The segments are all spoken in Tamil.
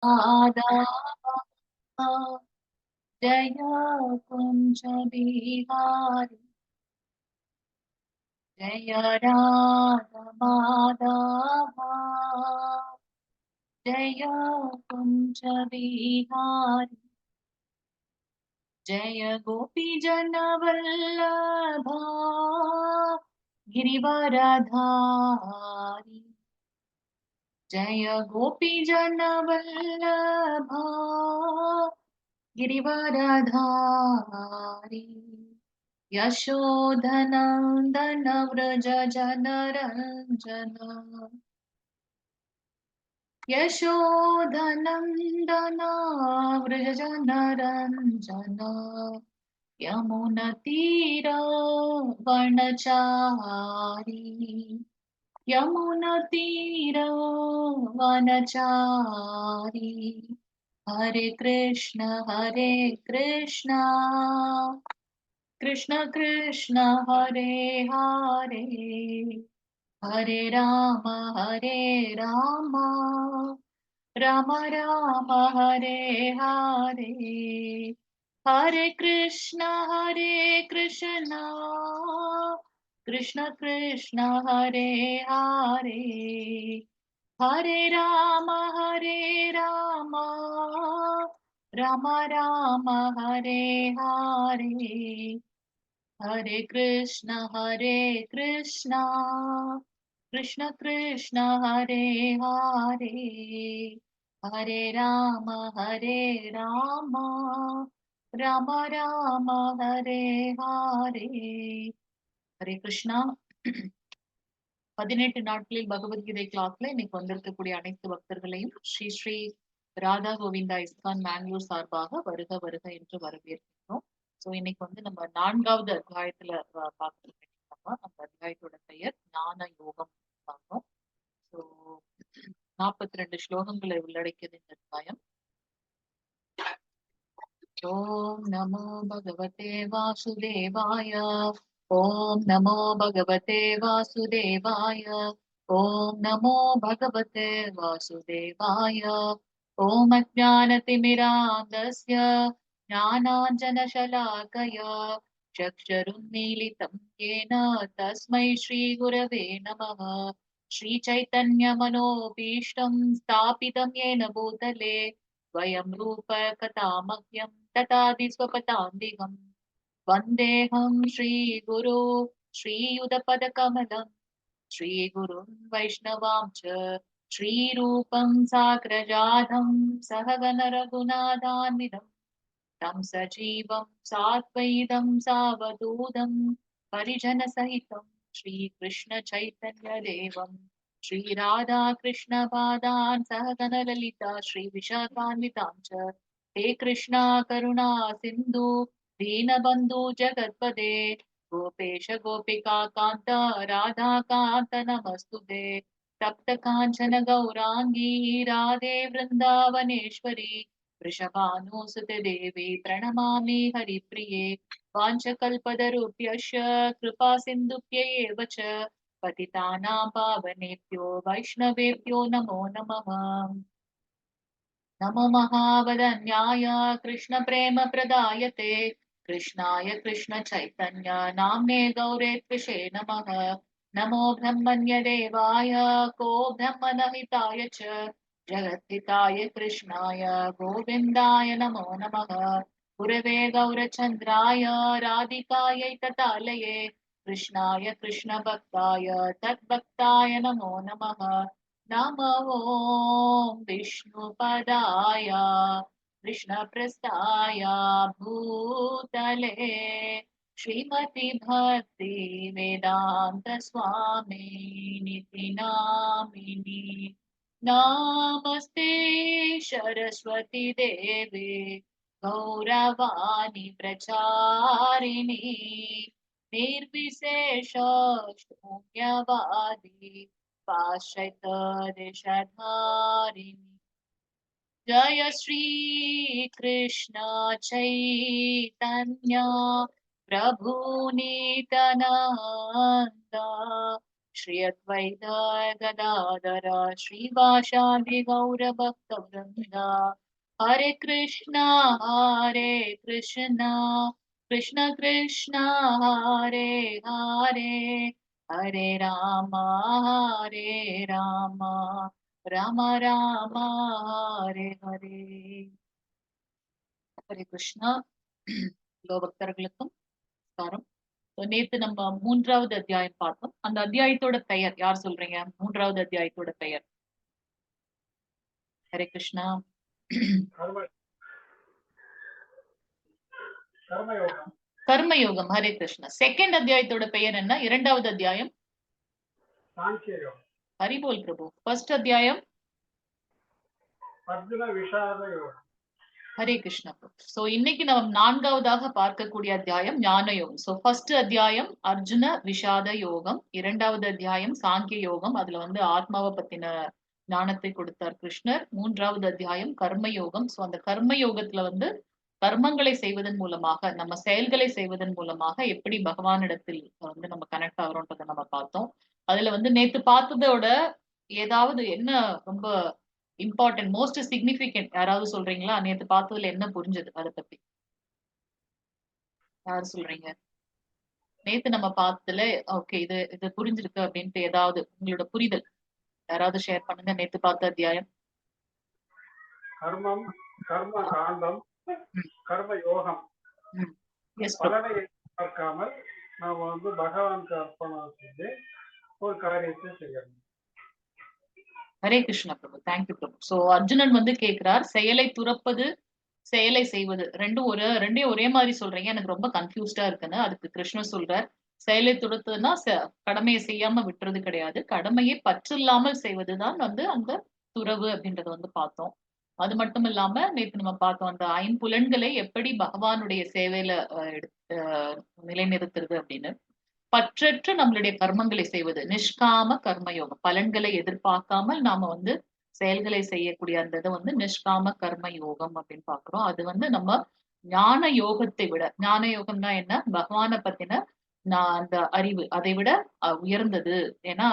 माधव जय कुंज बिहारी जय राधा माधव जय कुंज बिहारी जय गोपी जन वल्लभ गिरिवरधारी जय गोपी जन वल्लभ गिरिवरधारी यशोधनन्दन व्रज जनरञ्जन यशोधनन्दन व्रज जनरञ्जन यमुनतीरवनचारी यमुनतीरवनचारी हरे कृष्ण कृष्ण कृष्ण हरे हरे हरे राम राम राम हरे हरे हरे कृष्ण कृष्ण कृष्ण हरे हरे हरे राम राम राम हरे हरे हरे कृष्ण कृष्ण कृष्ण हरे हरे हरे राम राम राम हरे हरे हरे कृष्णा 18 நாட்களில் பகவத்கீதை கிளாஸ்ல இன்னைக்கு வந்திருக்கக்கூடிய அனைத்து பக்தர்களையும் ஸ்ரீ ஸ்ரீ ராதா கோவிந்தா இஸ்கான் மேங்களூர் சார்பாக வருக வருக என்று வரவேற்கிறோம். சோ இன்னைக்கு வந்து நம்ம 4வது அத்தியாயத்துல பார்த்துருக்கோம். அந்த அத்தியாயத்தோட பெயர் ஞான யோகம் பார்த்தோம். ஸோ 42 ஸ்லோகங்களை உள்ளடக்கியது இந்த அத்தியாயம். ஓம் நமோ பகவதே வாசுதேவாய ஓம் நமோ பகவதே வாசுதேவாய ஓம் நமோ பகவதே வாசுதேவாய ஓம் அஜ்ஞானதிமிராந்தஸ்ய ஞானாஞ்சனशलाकया चक्षुरुन्मीलितं येन तस्मै श्रीगुरवे नमः श्रीचैतन्यमनोभीष्टं स्थापितं येन भूतले वयं रूपकथामह्यं तथादि स्वपदान्तिकम् वन्देऽहं श्रीगुरो श्रीयुतपदकमलं श्रीगुरुं वैष्णवां च श्रीरूपं साग्रजातं सहगण रघुनाथान्वितं तं सजीवं साद्वैतं सावधूतं परिजनसहितं श्रीकृष्णचैतन्यदेवं श्रीराधाकृष्णपादान् सहगण ललिता श्रीविशाखान्वितां च हे कृष्णा करुणा सिन्धु दीनबन्धु जगत्पदे गोपेश गोपिका कान्त राधाकान्त नमस्तुते तप्त काञ्चन गौराङ्गी राधे वृन्दावनेश्वरी वृषभानुसुते देवी प्रणमामि हरिप्रिये वाञ्छकल्पतरुभ्यश्च कृपा सिन्धुभ्यैव च पतितानां पावनेभ्यो वैष्णवेभ्यो नमो नमः नमो महावदन्याय कृष्णप्रेमप्रदायते कृष्णाय कृष्णचैतन्य नाम्ने गौरे त्विषे नमः नमो ब्रह्मण्यदेवाय को ब्रह्मणहिताय च जगद्धिताय कृष्णाय गोविन्दाय नमो नमः गुरवे गौरचन्द्राय राधिकायै ततालये कृष्णाय कृष्णभक्ताय तद्भक्ताय नमो नमः नमो विष्णुपदाय कृष्णप्रस्थाय भूतले श्रीमति भक्ति वेदांत स्वामी निति नामिनी नमस्ते सरस्वती देवी गौरवाणी प्रचारिणी निर्विशेष शून्यवादी पाश्चात्यदेशधारिणी जय श्री कृष्ण चैतन्य प्रभु नित्यानंद श्री अद्वैत गदाधर श्रीवासादि गौरभक्तवृंद हरे कृष्णा कृष्ण कृष्ण हरे हरे हरे राम राम राम हरे हरे. ஹரே கிருஷ்ணா. பக்தர்களுக்கும் நமஸ்காரம். நேத்து நம்ம 3வது அத்தியாயம் பார்த்தோம். அந்த அத்தியாயத்தோட பெயர் யார் சொல்றீங்க? 3வது அத்தியாயத்தோட பெயர். ஹரே கிருஷ்ணா. கர்மயோகம். ஹரே கிருஷ்ணா. செகண்ட் அத்தியாயத்தோட பெயர் என்ன? 2வது அத்தியாயம் ஹரிபோல் பிரபு. ஃபர்ஸ்ட் அத்தியாயம் அர்ஜுன விஷாத யோகம். ஹரே கிருஷ்ணா. சோ இன்னைக்கு நம்ம 4வதாக பார்க்கக்கூடிய அத்தியாயம் ஞான யோகம். சோ ஃபர்ஸ்ட் அத்தியாயம் அர்ஜுன விஷாத யோகம், 2வது அத்தியாயம் சாங்கிய யோகம், அதுல வந்து ஆத்மாவை பத்தின ஞானத்தை கொடுத்தார் கிருஷ்ணர். 3வது அத்தியாயம் கர்ம யோகம். சோ அந்த கர்ம யோகத்துல வந்து கர்மங்களை செய்வதன் மூலமாக, நம்ம செயல்களை செய்வதன் மூலமாக எப்படி பகவானிடத்தில் வந்து நம்ம கனெக்ட் ஆகிறோம்ன்றதை நம்ம பார்த்தோம். அதுல வந்து நேத்து பார்த்ததோட ஏதாவது என்ன ரொம்ப இம்பார்ட்டன்ட், மோஸ்ட் சிக்னிபிகன்ட் யாராவது சொல்றீங்களா? நேத்து பார்த்ததுல என்ன புரிஞ்சது அதை பத்தி யாரு சொல்றீங்க? நேத்து நம்ம பார்த்ததுல ஓகே இது இது புரிஞ்சிருக்கு அப்படின்ட்டு ஏதாவது உங்களோட புரிதல் யாராவது ஷேர் பண்ணுங்க. நேத்து பார்த்த அத்தியாயம் கர்மம், கர்ம காண்டம், கர்ம யோகம். பலனை பார்க்காமல் நாம வந்து பகவானுக்கு அர்ப்பணம் செய்து ஒரு காரியத்தை செய்யணும். ஹரே கிருஷ்ணா பிரபு. தேங்க்யூ பிரபு. சோ அர்ஜுனன் வந்து கேட்கிறார், செயலை துறப்பது செயலை செய்வது ரெண்டையும் ஒரே மாதிரி சொல்றீங்க, எனக்கு ரொம்ப கன்ஃபியூஸ்டா இருக்குன்னு. அதுக்கு கிருஷ்ணர் சொல்றார், செயலை துறத்துனா கடமையை செய்யாம விட்டுறது கிடையாது, கடமையை பற்று இல்லாமல் செய்வதுதான் வந்து அந்த துறவு அப்படின்றத வந்து பார்த்தோம். அது மட்டும் இல்லாம நேற்று நம்ம பார்த்தோம் அந்த 5 புலன்களை எப்படி பகவானுடைய சேவையில நிலைநிறுத்துறது அப்படின்னு. பற்றற்று நம்மளுடைய கர்மங்களை செய்வது நிஷ்காம கர்மயோகம். பலன்களை எதிர்பார்க்காமல் நாம வந்து செயல்களை செய்யக்கூடிய அந்த இதை வந்து நிஷ்காம கர்ம யோகம் அப்படின்னு பாக்குறோம். அது வந்து நம்ம ஞான யோகத்தை விட, ஞான யோகம்னா என்ன? பகவானை பத்தின அந்த அறிவு அதை விட உயர்ந்தது. ஏன்னா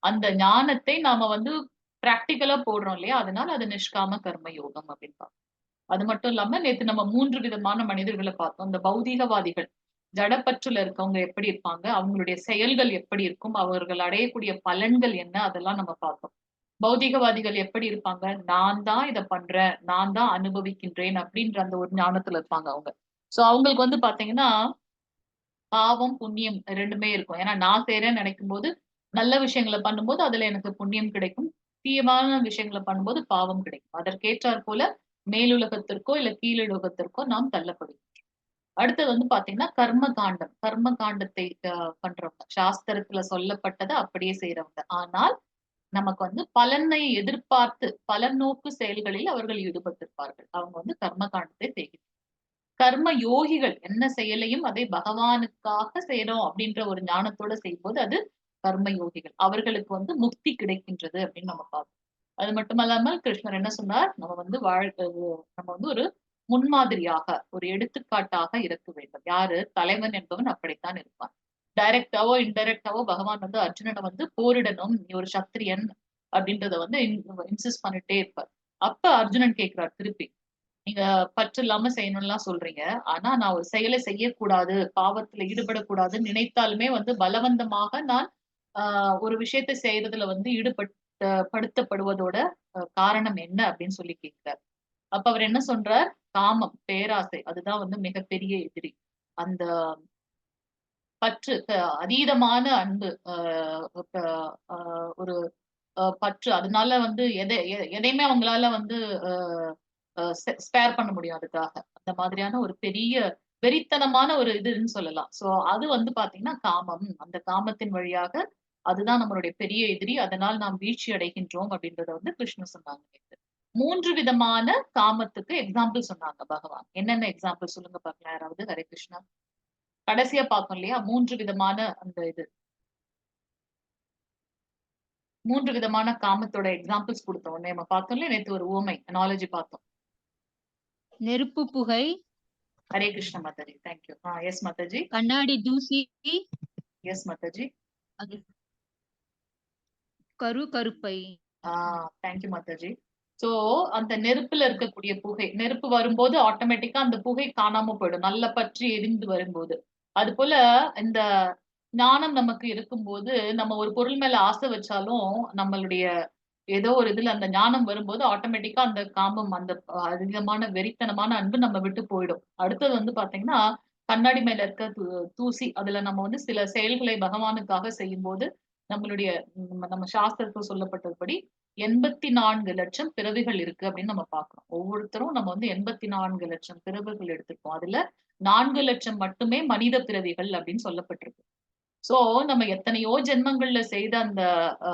அந்த ஞானத்தை நாம வந்து பிராக்டிக்கலா போடுறோம் இல்லையா, அதனால அது நிஷ்காம கர்ம யோகம் அப்படின்னு பார்க்கணும். அது மட்டும் இல்லாம நேத்து நம்ம 3 விதமான மனிதர்களை பார்த்தோம். இந்த பௌதீகவாதிகள், ஜடப்பற்றுல இருக்கவங்க எப்படி இருப்பாங்க, அவங்களுடைய செயல்கள் எப்படி இருக்கும், அவர்கள் அடையக்கூடிய பலன்கள் என்ன, அதெல்லாம் நம்ம பார்த்தோம். பௌதிகவாதிகள் எப்படி இருப்பாங்க? நான் தான் இதை பண்றேன், நான் தான் அனுபவிக்கின்றேன் அப்படின்ற அந்த ஒரு ஞானத்துல இருப்பாங்க அவங்க. சோ அவங்களுக்கு வந்து பாத்தீங்கன்னா பாவம் புண்ணியம் ரெண்டுமே இருக்கும். ஏன்னா நான் செய்யறேன்னு நினைக்கும் போது நல்ல விஷயங்களை பண்ணும்போது அதுல எனக்கு புண்ணியம் கிடைக்கும், தீயமான விஷயங்களை பண்ணும்போது பாவம் கிடைக்கும். அதற்கேற்றாற் போல மேலுலகத்திற்கோ இல்ல கீழுலகத்திற்கோ நாம் தள்ளப்படுகிறோம். அடுத்தது வந்து பாத்தீங்கன்னா கர்ம காண்டம். கர்ம காண்டத்தை பண்றவங்க, சாஸ்திரத்துல சொல்லப்பட்டதை அப்படியே செய்யறவங்க. ஆனால் நமக்கு வந்து பலனை எதிர்பார்த்து பலன் நோக்கு செயல்களில் அவர்கள் ஈடுபட்டிருப்பார்கள். அவங்க வந்து கர்ம காண்டத்தை செய்கிறார். கர்ம யோகிகள் என்ன செயலையும் அதை பகவானுக்காக செய்யறோம் அப்படின்ற ஒரு ஞானத்தோட செய்யும்போது அது கர்ம யோகிகள். அவர்களுக்கு வந்து முக்தி கிடைக்கின்றது அப்படின்னு நம்ம பார்த்தோம். அது மட்டுமல்லாமல் கிருஷ்ணர் என்ன சொன்னார், நம்ம வந்து ஒரு முன்மாதிரியாக, ஒரு எடுத்துக்காட்டாக இருக்க வேண்டும். யாரு? தலைவன் என்பவன் அப்படித்தான் இருப்பான். டைரக்டாவோ இன்டைரக்டாவோ பகவான் வந்து அர்ஜுனனை வந்து போரிடணும், நீ ஒரு சத்திரியன் அப்படின்றத வந்து இன்சிஸ்ட் பண்ணிட்டே இருப்பார். அப்ப அர்ஜுனன் கேட்கிறார் திருப்பி, நீங்க பற்று இல்லாம செய்யணும்லாம் சொல்றீங்க, ஆனா நான் ஒரு செயலை செய்யக்கூடாது, பாவத்துல ஈடுபடக்கூடாதுன்னு நினைத்தாலுமே வந்து பலவந்தமாக நான் ஒரு விஷயத்தை செய்யறதுல வந்து படுத்தப்படுவதோட காரணம் என்ன அப்படின்னு சொல்லி கேட்கிறார். அப்ப அவர் என்ன சொல்றார்? காமம், பேராசை, அதுதான் வந்து மிகப்பெரிய எதிரி. அந்த பற்று, அதீதமான அன்பு, ஒரு பற்று, அதனால வந்து எதையுமே அவங்களால வந்து ஸ்பேர் பண்ண முடியும் அதுக்காக. அந்த மாதிரியான ஒரு பெரிய வெறித்தனமான ஒரு இதுன்னு சொல்லலாம். சோ அது வந்து பாத்தீங்கன்னா காமம். அந்த காமத்தின் வழியாக அதுதான் நம்மளுடைய பெரிய எதிரி, அதனால் நாம் வீழ்ச்சி அடைகின்றோம் அப்படின்றத வந்து கிருஷ்ணன் சொன்னாங்க. 3 விதமான காமத்துக்கு எக்ஸாம்பிள் சொன்னாங்க பகவான். என்னென்ன எக்ஸாம்பிள் சொல்லுங்க பாக்கலாம் யாராவது. ஹரே கிருஷ்ணா. கடைசியா பார்த்தோம் இல்லையா 3 விதமான அந்த இது, 3 விதமான காமத்தோட எக்ஸாம்பிள்ஸ் கொடுத்தோம். நம்ம பார்த்தோம் இல்லையா நேத்து ஒரு உவமை அனாலஜி பார்த்தோம். நெருப்பு புகை. ஹரே கிருஷ்ண மாதாஜி. தேங்க்யூ. எஸ் மாதாஜி. கண்ணாடி தூசி. எஸ் மாதாஜி. கருப்பை. தேங்க்யூ மாதாஜி. சோ அந்த நெருப்புல இருக்கக்கூடிய புகை, நெருப்பு வரும்போது ஆட்டோமேட்டிக்கா அந்த புகை காணாம போயிடும். நல்ல பற்றி எரிந்து வரும்போது. அது போல இந்த ஞானம் நமக்கு இருக்கும்போது, நம்ம ஒரு பொருள் மேல ஆசை வச்சாலும், நம்மளுடைய ஏதோ ஒரு இதுல அந்த ஞானம் வரும்போது ஆட்டோமேட்டிக்கா அந்த காமம், அந்த அதிகமான வெறித்தனமான அன்பு நம்ம விட்டு போயிடும். அடுத்தது வந்து பாத்தீங்கன்னா, கண்ணாடி மேல இருக்க தூசி. அதுல நம்ம வந்து சில செயல்களை பகவானுக்காக செய்யும்போது, நம்மளுடைய நம்ம சாஸ்திரத்துல சொல்லப்பட்டபடி 84,00,000 பிறவிகள் இருக்கு அப்படின்னு நம்ம பார்க்கிறோம். ஒவ்வொருத்தரும் நம்ம வந்து 84,00,000 பிறவிகள் எடுத்திருக்கோம். அதுல 4,00,000 மட்டுமே மனித பிறவிகள் அப்படின்னு சொல்லப்பட்டிருக்கு. சோ, நம்ம எத்தனையோ ஜென்மங்கள்ல செய்த அந்த அ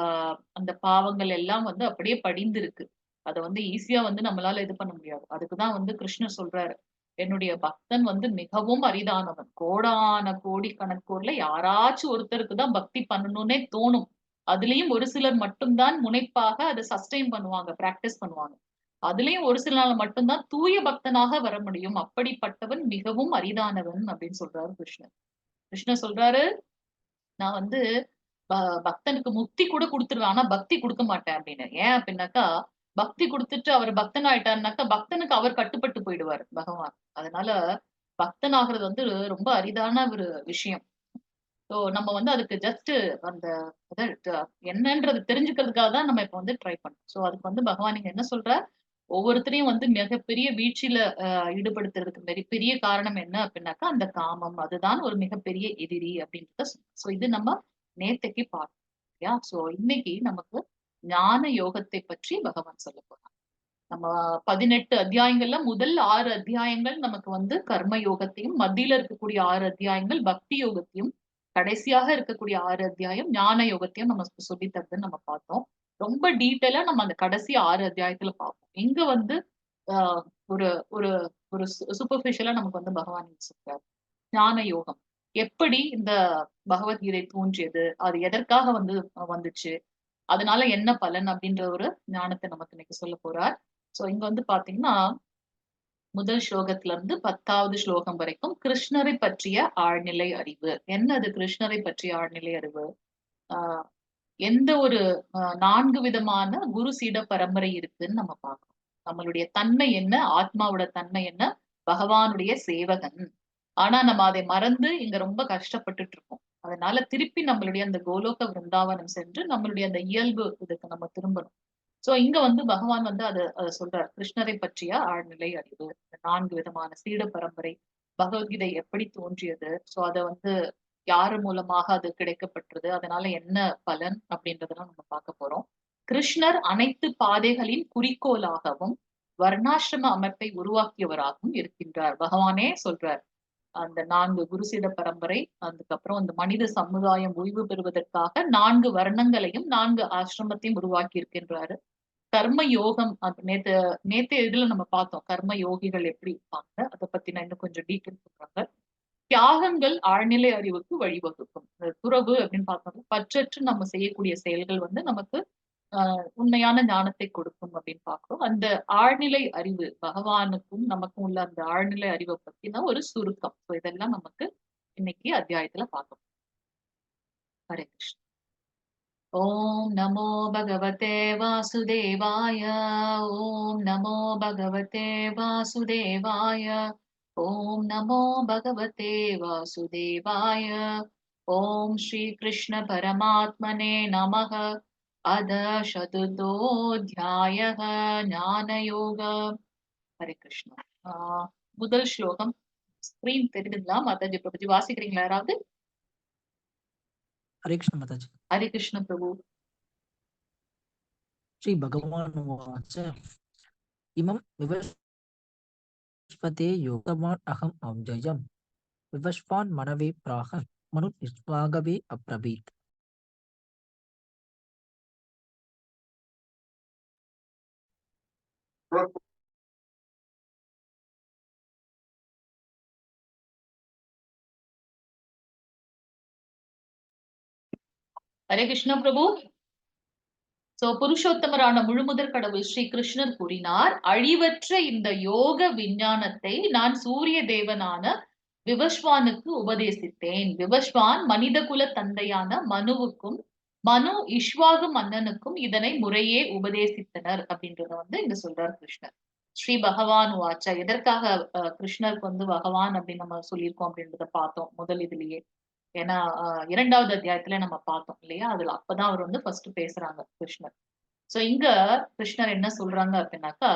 அந்த பாவங்கள் எல்லாம் வந்து அப்படியே படிந்திருக்கு. அத வந்து ஈஸியா வந்து நம்மளால இது பண்ண முடியாது. அதுக்கு தான் வந்து கிருஷ்ணர் சொல்றாரு. என்னுடைய பக்தன் வந்து மிகவும் அரிதானவன். கோடான கோடி கணக்கோர்ல யாராச்சும் ஒருத்தருக்கு தான் பக்தி பண்ணணும்னே தோணும். அதுலயும் ஒரு சிலர் மட்டும் தான் முனைப்பாக அத சஸ்டெயின் பண்ணுவாங்க. பிராக்டிஸ் பண்ணுவாங்க. அதுலயும் ஒரு சிலனால மட்டும் தான் தூய பக்தனாக வர முடியும். அப்படிப்பட்டவன் மிகவும் அரிதானவன் அப்படின்னு சொல்றாரு கிருஷ்ணர். கிருஷ்ணர் சொல்றாரு, நான் வந்து ப பக்தனுக்கு முக்தி கூட குடுத்துருவேன். ஆனா பக்தி குடுக்க மாட்டேன் அப்படின்னு. ஏன் அப்படின்னாக்கா, பக்தி குடுத்துட்டு அவர் பக்தன் ஆயிட்டாருனாக்கா, பக்தனுக்கு அவர் கட்டுப்பட்டு போயிடுவாரு பகவான். அதனால பக்தன் ஆகுறது வந்து ரொம்ப அரிதான ஒரு விஷயம். சோ நம்ம வந்து அதுக்கு ஜஸ்ட் அந்த அத என்னன்றது தெரிஞ்சுக்கிறதுக்காக தான் நம்ம இப்ப வந்து ட்ரை பண்றோம். சோ அதுக்கு வந்து பகவான் இங்க என்ன சொல்றார்? ஒவ்வொருத்தரையும் வந்து மிகப்பெரிய வீழ்ச்சியில ஈடுபடுத்துறதுக்கு பெரிய காரணம் என்ன அப்படின்னாக்கா, அந்த காமம். அதுதான் ஒரு மிகப்பெரிய எதிரி அப்படின்றத சோ இது நம்ம நேத்தைக்கு பார்த்தோம். இல்லையா? சோ இன்னைக்கு நமக்கு ஞான யோகத்தை பற்றி பகவான் சொல்லப் போறார். நம்ம 18 அத்தியாயங்கள்ல முதல் 6 அத்தியாயங்கள் நமக்கு வந்து கர்ம யோகத்தையும், மத்தியில இருக்கக்கூடிய 6 அத்தியாயங்கள் பக்தி யோகத்தையும், கடைசியாக இருக்கக்கூடிய 6 அத்தியாயம் ஞான யோகத்தையும் நமக்கு சொல்லி தருதுன்னு நம்ம பார்த்தோம். ரொம்ப டீட்டெயிலா நம்ம அந்த கடைசி 6 அத்தியாயத்துல பார்ப்போம். இங்க வந்து அ ஒரு ஒரு ஒரு சூப்பர்ஃபிஷியலா நமக்கு வந்து பகவான் சொல்றாரு. ஞான யோகம். எப்படி இந்த பகவத்கீதை தோன்றியது? அது எதற்காக வந்து வந்துச்சு? அதனால என்ன பலன்? அப்படின்ற ஒரு ஞானத்த நமக்கு இன்னைக்கு சொல்லப் போறார். சோ இங்க வந்து பாத்தீங்கன்னா, முதல் ஸ்லோகத்துல இருந்து 10வது ஸ்லோகம் வரைக்கும் கிருஷ்ணரை பற்றிய ஆழ்நிலை அறிவு. என்னது கிருஷ்ணரை பற்றிய ஆழ்நிலை அறிவு? ஆ எந்த ஒரு 4 விதமான குரு சீட பரம்பரை இருக்குன்னு நம்ம பார்க்கிறோம். நம்மளுடைய தன்மை என்ன? ஆத்மாவோட தன்மை என்ன? பகவானுடைய சேவகன். ஆனா நம்ம அதை மறந்து இங்க ரொம்ப கஷ்டப்பட்டுட்டு இருக்கோம். அதனால திருப்பி நம்மளுடைய அந்த கோலோக விருந்தாவனம் சென்று நம்மளுடைய அந்த இயல்பு இதுக்கு நம்ம திரும்பணும். சோ இங்க வந்து பகவான் வந்து அத சொல்றார். கிருஷ்ணரை பற்றிய ஆழ்நிலை அறிவு. இந்த 4 விதமான சீட பரம்பரை. பகவத்கீதை எப்படி தோன்றியது? சோ அத வந்து யாரு மூலமாக அது கிடைக்கப்பெற்றது? அதனால என்ன பலன்? அப்படின்றதெல்லாம் நம்ம பார்க்க போறோம். கிருஷ்ணர் அனைத்து பாதைகளின் குறிக்கோளாகவும், வர்ணாசிரம அமைப்பை உருவாக்கியவராகவும் இருக்கின்றார். பகவானே சொல்றார். அந்த 4 குருசீட பரம்பரை, அதுக்கப்புறம் அந்த மனித சமுதாயம் ஓய்வு பெறுவதற்காக 4 வர்ணங்களையும், 4 ஆசிரமத்தையும் உருவாக்கி இருக்கின்றாரு. கர்ம யோகம் அது நேத்து இதுல நம்ம பார்த்தோம். கர்ம யோகிகள் எப்படி இருப்பாங்க? அத பத்தி நான் இன்னும் கொஞ்சம் டீட்டெயில் சொல்றாங்க. தியாகங்கள் ஆழ்நிலை அறிவுக்கு வழிவகுக்கும். துறவு அப்படின்னு பார்த்தோம்னா, பற்றற்று நம்ம செய்யக்கூடிய செயல்கள் வந்து நமக்கு உண்மையான ஞானத்தை கொடுக்கும் அப்படின்னு பார்க்கிறோம். அந்த ஆழ்நிலை அறிவு பகவானுக்கும் நமக்கும் உள்ள அந்த ஆழ்நிலை அறிவை பத்தின ஒரு சுருக்கம். சோ இதெல்லாம் நமக்கு இன்னைக்கு அத்தியாயத்துல பார்க்கணும். ஹரே கிருஷ்ணா. ஓம் நமோ பகவதே வாசுதேவாய. ஓம் நமோ பகவதே வாசுதேவாய. ஓம் நமோ பகவதே வாசுதேவாய. ஓம் ஸ்ரீ கிருஷ்ண பரமாத்மனே நமः. அத சதுர்தோऽध्यायः ஞானயோக. ஹரே கிருஷ்ணா. முதல் ஸ்லோகம் ஸ்கிரீன் தெரியுதுங்களா? மாதாஜி பிரபுஜி வாசிக்கிறீங்களா யாராவது? हरे कृष्ण माताजी। ஹரே கிருஷ்ண பிரபு. श्री भगवानुवाच इमं विवस्वते योगवान् अहम् अव्ययम् विवस्वान् मनवे प्राह मनुनिष्वागवे अब्रवीत्। ஹரே கிருஷ்ண பிரபு. சோ புருஷோத்தமரான முழுமுதற் கடவுள் ஸ்ரீ கிருஷ்ணர் கூறினார், அழிவற்ற இந்த யோக விஞ்ஞானத்தை நான் சூரிய தேவனான விவஸ்வானுக்கு உபதேசித்தேன். விவஸ்வான் மனித குல தந்தையான மனுவுக்கும் மனு இஷ்வாகு மன்னனுக்கும் இதனை முறையே உபதேசித்தனர் அப்படின்றத வந்து இங்க சொல்றார் கிருஷ்ணர். ஸ்ரீ பகவான் வாச்ச, எதற்காக கிருஷ்ணருக்கு வந்து பகவான் அப்படின்னு நம்ம சொல்லியிருக்கோம் அப்படின்றத பார்த்தோம் முதல் இதுலயே. ஏன்னா 2வது அத்தியாயத்துல நம்ம பார்த்தோம் இல்லையா? அதுல அப்பதான் அவர் வந்து ஃபர்ஸ்ட் பேசுறாங்க கிருஷ்ணர். சோ இங்க கிருஷ்ணர் என்ன சொல்றாங்க அப்படின்னாக்கா,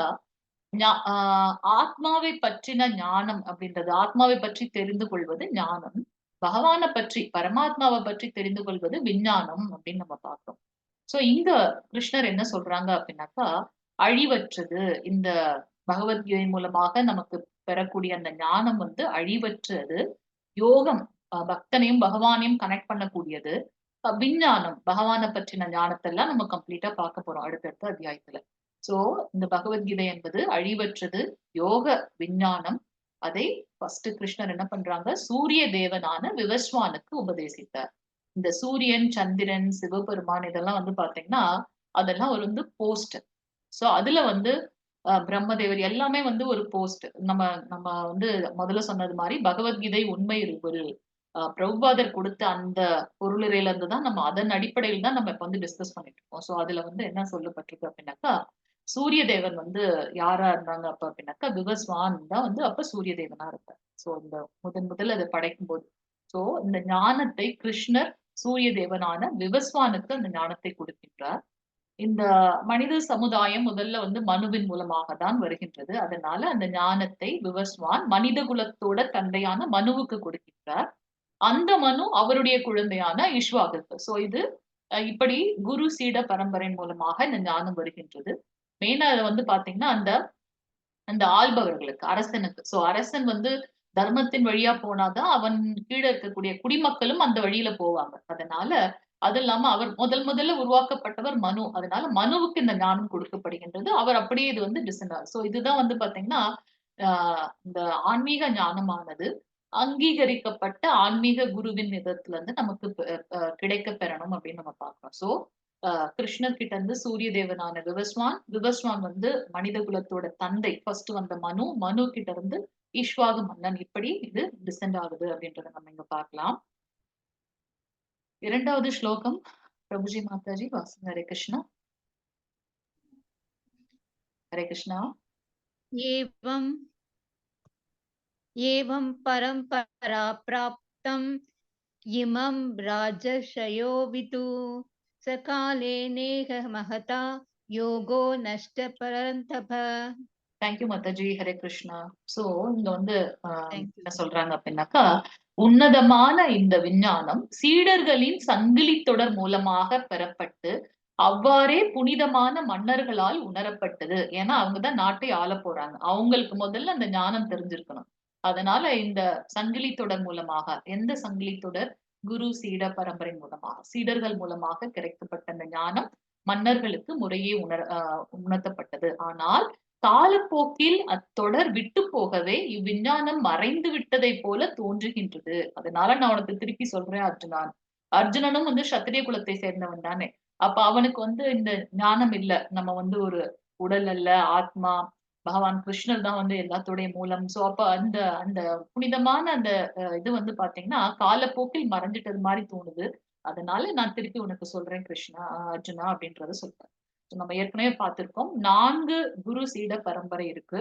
ஆத்மாவை பற்றின ஞானம் அப்படின்றது, ஆத்மாவை பற்றி தெரிந்து கொள்வது ஞானம். பகவானை பற்றி, பரமாத்மாவை பற்றி தெரிந்து கொள்வது விஞ்ஞானம் அப்படின்னு நம்ம பார்த்தோம். சோ இங்க கிருஷ்ணர் என்ன சொல்றாங்க அப்படின்னாக்கா, அழிவற்றது. இந்த பகவத்கீதை மூலமாக நமக்கு பெறக்கூடிய அந்த ஞானம் வந்து அழிவற்றது. யோகம் பக்தனையும் பகவானையும் கனெக்ட் பண்ணக்கூடியது. விஞ்ஞானம் பகவான பற்றின ஞானத்தை எல்லாம் நம்ம கம்ப்ளீட்டா பார்க்க போறோம் அடுத்தடுத்த அத்தியாயத்துல. சோ இந்த பகவத்கீதை என்பது அழிவற்றது, யோக விஞ்ஞானம். அதை ஃபர்ஸ்ட் கிருஷ்ணர் என்ன பண்றாங்க, சூரிய தேவனான விவஸ்வானுக்கு உபதேசித்தார். இந்த சூரியன், சந்திரன், சிவபெருமான் இதெல்லாம் வந்து பாத்தீங்கன்னா அதெல்லாம் ஒரு வந்து போஸ்ட். சோ அதுல வந்து பிரம்மதேவர் எல்லாமே வந்து ஒரு போஸ்ட். நம்ம நம்ம வந்து முதல்ல சொன்னது மாதிரி பகவத்கீதை உண்மை ஒரு பிரபுபாதர் கொடுத்த அந்த பொருளுரையில இருந்து தான் நம்ம அதன் அடிப்படையில் தான் நம்ம இப்ப வந்து டிஸ்கஸ் பண்ணிட்டு இருக்கோம். சோ அதுல வந்து என்ன சொல்லப்பட்டிருக்கு அப்படின்னாக்கா, சூரிய தேவன் வந்து யாரா இருந்தாங்க அப்ப அப்படின்னாக்கா, விவஸ்வான் தான் வந்து அப்ப சூரிய தேவனா இருப்பார். சோ இந்த முதல்ல அதை படைக்கும் போது, சோ இந்த ஞானத்தை கிருஷ்ணர் சூரிய தேவனான விவஸ்வானுக்கு அந்த ஞானத்தை கொடுக்கின்றார். இந்த மனித சமுதாயம் முதல்ல வந்து மனுவின் மூலமாக தான் வருகின்றது. அதனால அந்த ஞானத்தை விவஸ்வான் மனித குலத்தோட தந்தையான மனுவுக்கு கொடுக்கின்றார். அந்த மனு அவருடைய குழந்தையான இஷ்வாகுக்கு. சோ இது இப்படி குரு சீட பரம்பரையின் மூலமாக இந்த ஞானம் வருகின்றது. மெயினா அத வந்து பாத்தீங்கன்னா, அந்த அந்த ஆள்பவர்களுக்கு, அரசனுக்கு. சோ அரசன் வந்து தர்மத்தின் வழியா போனாதான் அவன் கீழ இருக்கக்கூடிய குடிமக்களும் அந்த வழியில போவாங்க. அதனால அது இல்லாம அவர் முதல்ல உருவாக்கப்பட்டவர் மனு. அதனால மனுவுக்கு இந்த ஞானம் கொடுக்கப்படுகின்றது. அவர் அப்படியே இது வந்து டிசெண்ட் ஆகுது. சோ இதுதான் வந்து பாத்தீங்கன்னா, ஆ இந்த ஆன்மீக ஞானமானது அங்கீகரிக்கப்பட்ட ஆன்மீக குருவின் விதத்துல இருந்து நமக்கு கிடைக்கப் பெறணும் அப்படின்னு நம்ம பார்க்கிறோம். சோ கிருஷ்ணர் கிட்ட இருந்து சூரிய தேவனான விவஸ்வான், விவஸ்வான் வந்து மனித குலத்தோட தந்தை. ஃபர்ஸ்ட் வந்த மனு, மனு கிட்ட இருந்து இஷ்வாகு மன்னன். இப்படி இது டிசெண்ட் ஆகுது அப்படின்றத நம்ம இங்க பார்க்கலாம். 2வது ஸ்லோகம் பிரபுஜி மாதாஜி வாசிங்க. ஹரே கிருஷ்ணா. ஹரே கிருஷ்ணா. एवं एवं परंपरा प्राप्तम् इमं राजर्षयो विदु सकाले नेह महता योगो नष्ट परन्तप. தேங்க்யூ மாதாஜி. ஹரே கிருஷ்ணா. சோ இங்க வந்து Thank you. என்ன சொல்றாங்க அப்படின்னாக்கா, உன்னதமான இந்த விஞ்ஞானம் சீடர்களின் சங்கிலி தொடர் மூலமாக பெறப்பட்டு அவ்வாறே புனிதமான மன்னர்களால் உணரப்பட்டது. ஏன்னா அவங்கதான் நாட்டை ஆள போறாங்க. அவங்களுக்கு முதல்ல அந்த ஞானம் தெரிஞ்சிருக்கணும். அதனால இந்த சங்கிலி தொடர் மூலமாக, எந்த சங்கிலி தொடர்? குரு சீட பரம்பரை மூலமாக, சீடர்கள் மூலமாக கிடைக்கப்பட்ட அந்த ஞானம் மன்னர்களுக்கு முறையே உணர்த்தப்பட்டது. ஆனால் காலப்போக்கில் அத்தொடர் விட்டு போகவே இவ்விஞ்ஞானம் மறைந்து விட்டதை போல தோன்றுகின்றது. அதனால நான் உனக்கு திருப்பி சொல்றேன் அர்ஜுனா. அர்ஜுனனும் வந்து சத்திரிய குலத்தை சேர்ந்தவன் தானே. அப்ப அவனுக்கு வந்து இந்த ஞானம் இல்ல. நம்ம வந்து ஒரு உடல் அல்ல, ஆத்மா. பகவான் கிருஷ்ணர் தான் வந்து எல்லாத்துடைய மூலம். சோ அப்ப அந்த அந்த புனிதமான அந்த இது வந்து பாத்தீங்கன்னா, காலப்போக்கில் மறைஞ்சிட்டது மாரி தோணுது. அதனால நான் திருப்பி உனக்கு சொல்றேன் கிருஷ்ணா, அர்ஜுனா அப்படின்றத சொல்றேன். நம்ம ஏற்கனவே பார்த்திருக்கோம். 4 குரு சீட பரம்பரை இருக்கு.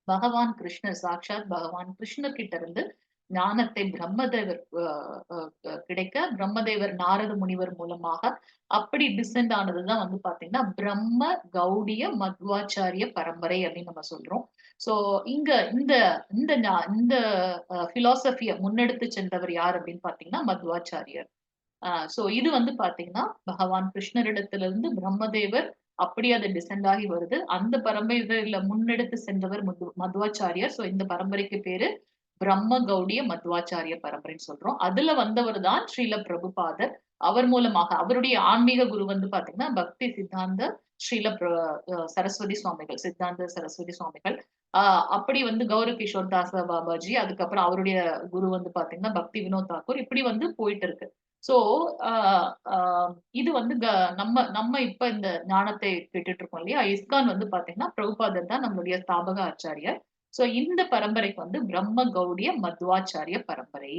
பகவான் கிருஷ்ணர், சாட்சாத் பகவான் கிருஷ்ணர் கிட்ட இருந்து ஞானத்தை பிரம்மதேவர் கிடைக்க பிரம்மதேவர் நாரத முனிவர் மூலமாக அப்படி டிசெண்ட் ஆனதுதான் வந்து பாத்தீங்கன்னா பிரம்ம கௌடிய மத்வாச்சாரிய பரம்பரை அப்படின்னு நம்ம சொல்றோம். சோ இங்க இந்த இந்த இந்த பிலாசபிய முன்னெடுத்து சென்றவர் யார் அப்படின்னு பாத்தீங்கன்னா மத்வாச்சாரியர். சோ இது வந்து பாத்தீங்கன்னா பகவான் கிருஷ்ணரிடத்திலிருந்து பிரம்மதேவர் அப்படியே அது டிசெண்ட் ஆகி வருது. அந்த பரம்பரையில முன்னெடுத்து சென்றவர் மத்வாச்சாரியர். சோ இந்த பரம்பரைக்கு பேரு பிரம்ம கௌடிய மத்வாச்சாரிய பரம்பரைன்னு சொல்றோம். அதுல வந்தவர் தான் ஸ்ரீல பிரபுபாதர். அவர் மூலமாக அவருடைய ஆன்மீக குரு வந்து பாத்தீங்கன்னா பக்தி சித்தாந்த ஸ்ரீல சரஸ்வதி சுவாமிகள், சித்தாந்த சரஸ்வதி சுவாமிகள். அப்படி வந்து கௌரவ கிஷோர் தாஸ் பாபாஜி, அதுக்கப்புறம் அவருடைய குரு வந்து பாத்தீங்கன்னா பக்தி வினோத் தாக்கூர். இப்படி வந்து போயிட்டு இருக்கு. சோ இது வந்து நம்ம நம்ம இப்ப இந்த ஞானத்தை கேட்டுட்டு இருக்கோம் இல்லையா? இஸ்கான் வந்து பாத்தீங்கன்னா பிரபுபாதர் தான் நம்மளுடைய ஸ்தாபக ஆச்சாரியர். சோ இந்த பரம்பரைக்கு வந்து பிரம்ம கௌடிய மத்வாச்சாரிய பரம்பரை.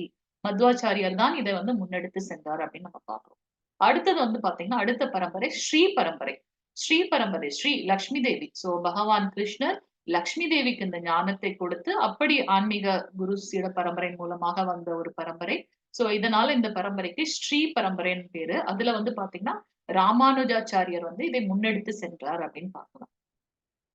மத்வாச்சாரியர் தான் இதை வந்து முன்னெடுத்து சென்றார் அப்படின்னு நம்ம பார்க்கிறோம். அடுத்தது வந்து பாத்தீங்கன்னா அடுத்த பரம்பரை ஸ்ரீ பரம்பரை. ஸ்ரீ பரம்பரை ஸ்ரீ லக்ஷ்மி தேவி. சோ பகவான் கிருஷ்ணர் லக்ஷ்மி தேவிக்கு இந்த ஞானத்தை கொடுத்து அப்படி ஆன்மீக குரு சீட பரம்பரை மூலமாக வந்த ஒரு பரம்பரை. சோ இதனால இந்த பரம்பரைக்கு ஸ்ரீ பரம்பரைன்னு பேரு. அதுல வந்து பாத்தீங்கன்னா ராமானுஜாச்சாரியர் வந்து இதை முன்னெடுத்து சென்றார் அப்படின்னு பார்க்கலாம்.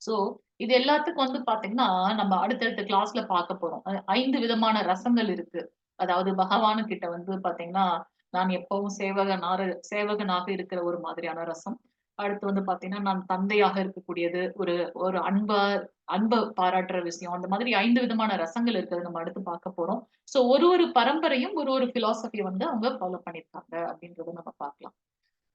சோ இது எல்லாத்துக்கும் வந்து பாத்தீங்கன்னா நம்ம அடுத்தடுத்த கிளாஸ்ல பார்க்க போறோம். 5 விதமான ரசங்கள் இருக்கு. அதாவது பகவானு கிட்ட வந்து பாத்தீங்கன்னா நான் எப்பவும் சேவகனாக இருக்கிற ஒரு மாதிரியான ரசம். அடுத்து வந்து பாத்தீங்கன்னா நான் தந்தையாக இருக்கக்கூடியது, ஒரு ஒரு அன்ப பாராட்டுற விஷயம். அந்த மாதிரி 5 விதமான ரசங்கள் இருக்குது. நம்ம அடுத்து பார்க்க போறோம். சோ ஒரு ஒரு பரம்பரையும் ஒரு ஒரு பிலாசபி வந்து அவங்க ஃபாலோ பண்ணியிருக்காங்க அப்படின்றத நம்ம பார்க்கலாம்.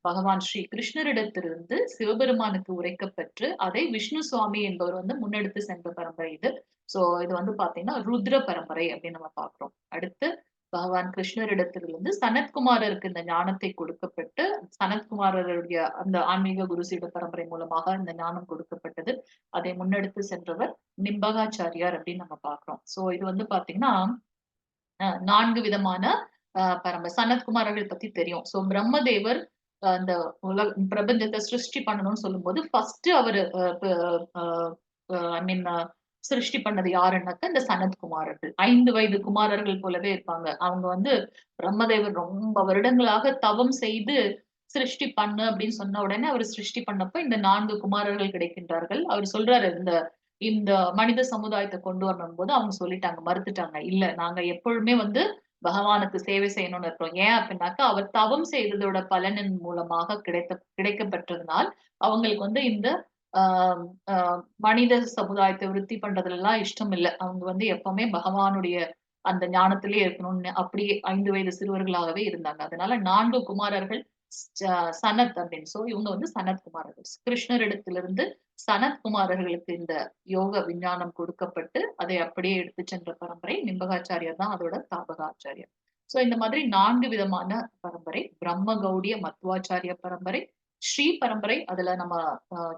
பகவான் ஸ்ரீ கிருஷ்ணரிடத்திலிருந்து சிவபெருமானுக்கு உரைக்கப்பெற்று அதை விஷ்ணு சுவாமி என்பவர் வந்து முன்னெடுத்து சென்ற பரம்பரை இது. சோ இது வந்து பாத்தீங்கன்னா ருத்ர பரம்பரை அப்படின்னு நம்ம பார்க்கிறோம். அடுத்து பகவான் கிருஷ்ணரிடத்திலிருந்து சனத்குமாரருக்கு இந்த ஞானத்தை கொடுக்கப்பட்டு சனத்குமாரருடைய அந்த ஆன்மீக குருசீட பரம்பரை மூலமாக இந்த ஞானம் கொடுக்கப்பட்டது. அதை முன்னெடுத்து சென்றவர் நிம்பகாச்சாரியார் அப்படின்னு நம்ம பார்க்கிறோம். சோ இது வந்து பாத்தீங்கன்னா 4 விதமான பரம்பரை. சனத்குமாரர்கள் பத்தி தெரியும். சோ பிரம்மதேவர் அந்த பிரபஞ்சத்தை சிருஷ்டி பண்ணணும்னு சொல்லும்போது ஃபர்ஸ்ட் அவரு ஐ மீன் சிருஷ்டி பண்ணது யாருன்னாக்க இந்த சனத்குமாரர்கள். 5 வயது குமாரர்கள் போலவே இருப்பாங்க. அவங்க வந்து பிரம்மதேவர் ரொம்ப வருடங்களாக தவம் செய்து சிருஷ்டி பண்ணு அப்படின்னு சொன்ன உடனே அவர் சிருஷ்டி பண்ணப்ப இந்த 4 குமாரர்கள் கிடைக்கின்றார்கள். அவர் சொல்றாரு இந்த இந்த மனித சமுதாயத்தை கொண்டு வரணும் போது அவங்க சொல்லிட்டாங்க, மறுத்துட்டாங்க. இல்ல நாங்க எப்பொழுதுமே வந்து பகவானுக்கு சேவை செய்யணும்னு இருக்கோம். ஏன் அப்படின்னாக்கா அவர் தவம் செய்ததோட பலனின் மூலமாக கிடைக்கப்பெற்றதுனால் அவங்களுக்கு வந்து இந்த ஆஹ் ஆஹ் மனித சமுதாயத்தை விருத்தி பண்றதுல எல்லாம் இஷ்டம் இல்ல. அவங்க வந்து எப்பவுமே பகவானுடைய அந்த ஞானத்திலே இருக்கணும்னு அப்படியே 5 வயது சிறுவர்களாகவே இருந்தாங்க. அதனால 4 குமாரர்கள் சனத் அப்படின்னு. சோ இவங்க வந்து சனத் குமாரர்கள். கிருஷ்ணரிடத்திலிருந்து சனத் குமாரர்களுக்கு இந்த யோக விஞ்ஞானம் கொடுக்கப்பட்டு அதை அப்படியே எடுத்து சென்ற பரம்பரை நிம்பகாச்சாரியர் தான் அதோட தாபகாச்சாரியர். சோ இந்த மாதிரி 4 விதமான பரம்பரை. பிரம்ம கௌடிய மத்வாச்சாரிய பரம்பரை, ஸ்ரீ பரம்பரை. அதுல நம்ம